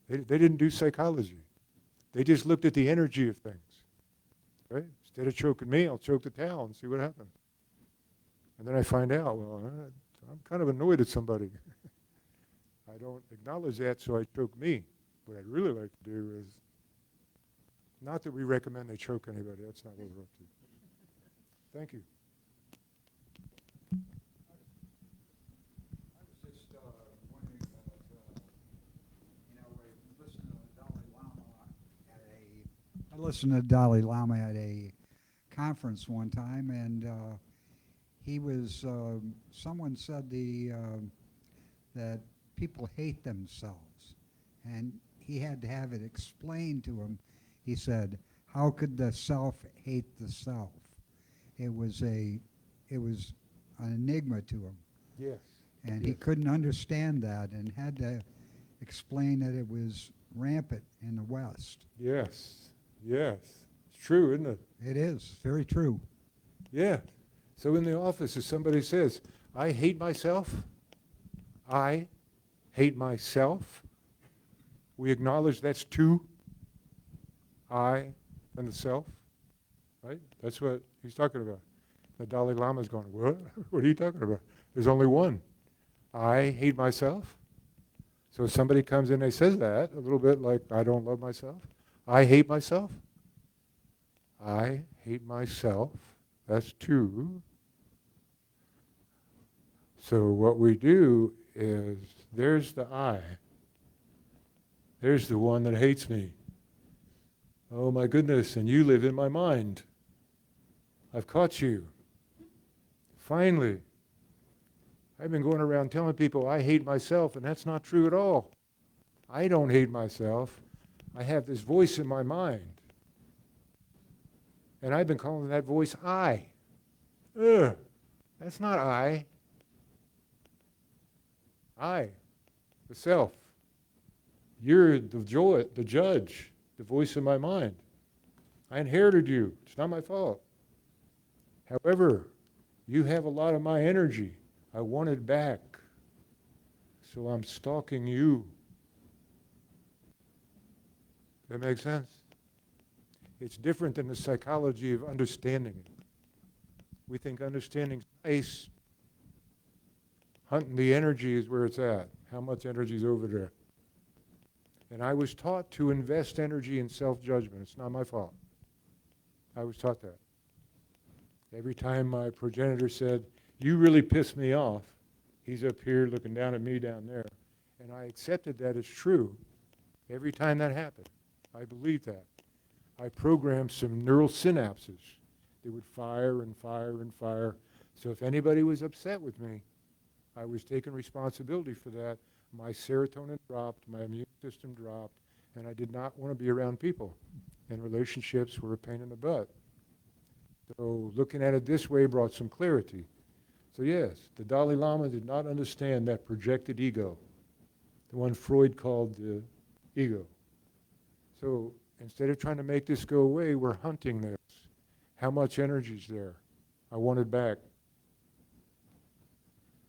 They didn't do psychology. They just looked at the energy of things. Right? Instead of choking me, I'll choke the towel and see what happens. And then I find out, well, I'm kind of annoyed at somebody. I don't acknowledge that, so I choke me. What I'd really like to do is, not that we recommend they choke anybody. That's not what we're up to. Thank you. I was just wondering about, I listened to Dalai Lama at a conference one time, and he was, someone said that people hate themselves, and he had to have it explained to him. He said, how could the self hate the self? It was an enigma to him. Yes. And he Yes. couldn't understand that and had to explain that it was rampant in the West. Yes. Yes. It's true, isn't it? It is, very true. Yeah. So in the office, if somebody says, I hate myself, I hate myself. We acknowledge that's two, I and the self, right? That's what he's talking about. The Dalai Lama's going, what? What are you talking about? There's only one. I hate myself. So if somebody comes in and says that, a little bit like, I don't love myself. I hate myself. I hate myself. That's two. So what we do is, there's the I. There's the one that hates me. Oh my goodness, and you live in my mind. I've caught you. Finally. I've been going around telling people I hate myself, and that's not true at all. I don't hate myself. I have this voice in my mind. And I've been calling that voice I. Ugh, that's not I. I, the self. You're the judge, the voice in my mind. I inherited you. It's not my fault. However, you have a lot of my energy. I want it back. So I'm stalking you. That makes sense? It's different than the psychology of understanding it. We think understanding's nice. Hunting the energy is where it's at. How much energy is over there? And I was taught to invest energy in self-judgment. It's not my fault. I was taught that. Every time my progenitor said, you really pissed me off, he's up here looking down at me down there. And I accepted that as true. Every time that happened, I believed that. I programmed some neural synapses that would fire and fire and fire. So if anybody was upset with me, I was taking responsibility for that. My serotonin dropped, my immune system dropped, and I did not want to be around people. And relationships were a pain in the butt. So looking at it this way brought some clarity. So yes, the Dalai Lama did not understand that projected ego, the one Freud called the ego. So instead of trying to make this go away, we're hunting this. How much energy is there? I want it back.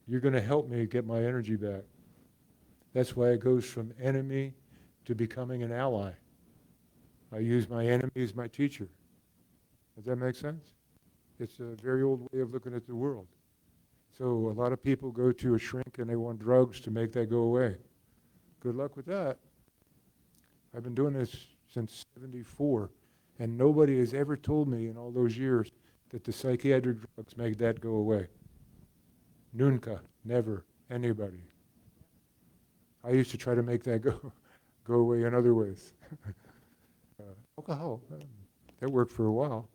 You're going to help me get my energy back. That's why it goes from enemy to becoming an ally. I use my enemy as my teacher. Does that make sense? It's a very old way of looking at the world. So a lot of people go to a shrink and they want drugs to make that go away. Good luck with that. I've been doing this since '74, and nobody has ever told me in all those years that the psychiatric drugs make that go away. Nunca, never, anybody. I used to try to make that go away in other ways. Alcohol, that worked for a while.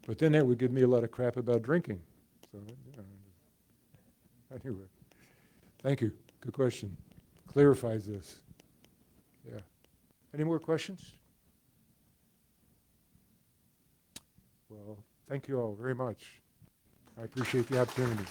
But then that would give me a lot of crap about drinking. So, anyway, thank you. Good question. Clarifies this. Yeah. Any more questions? Well, thank you all very much. I appreciate the opportunity.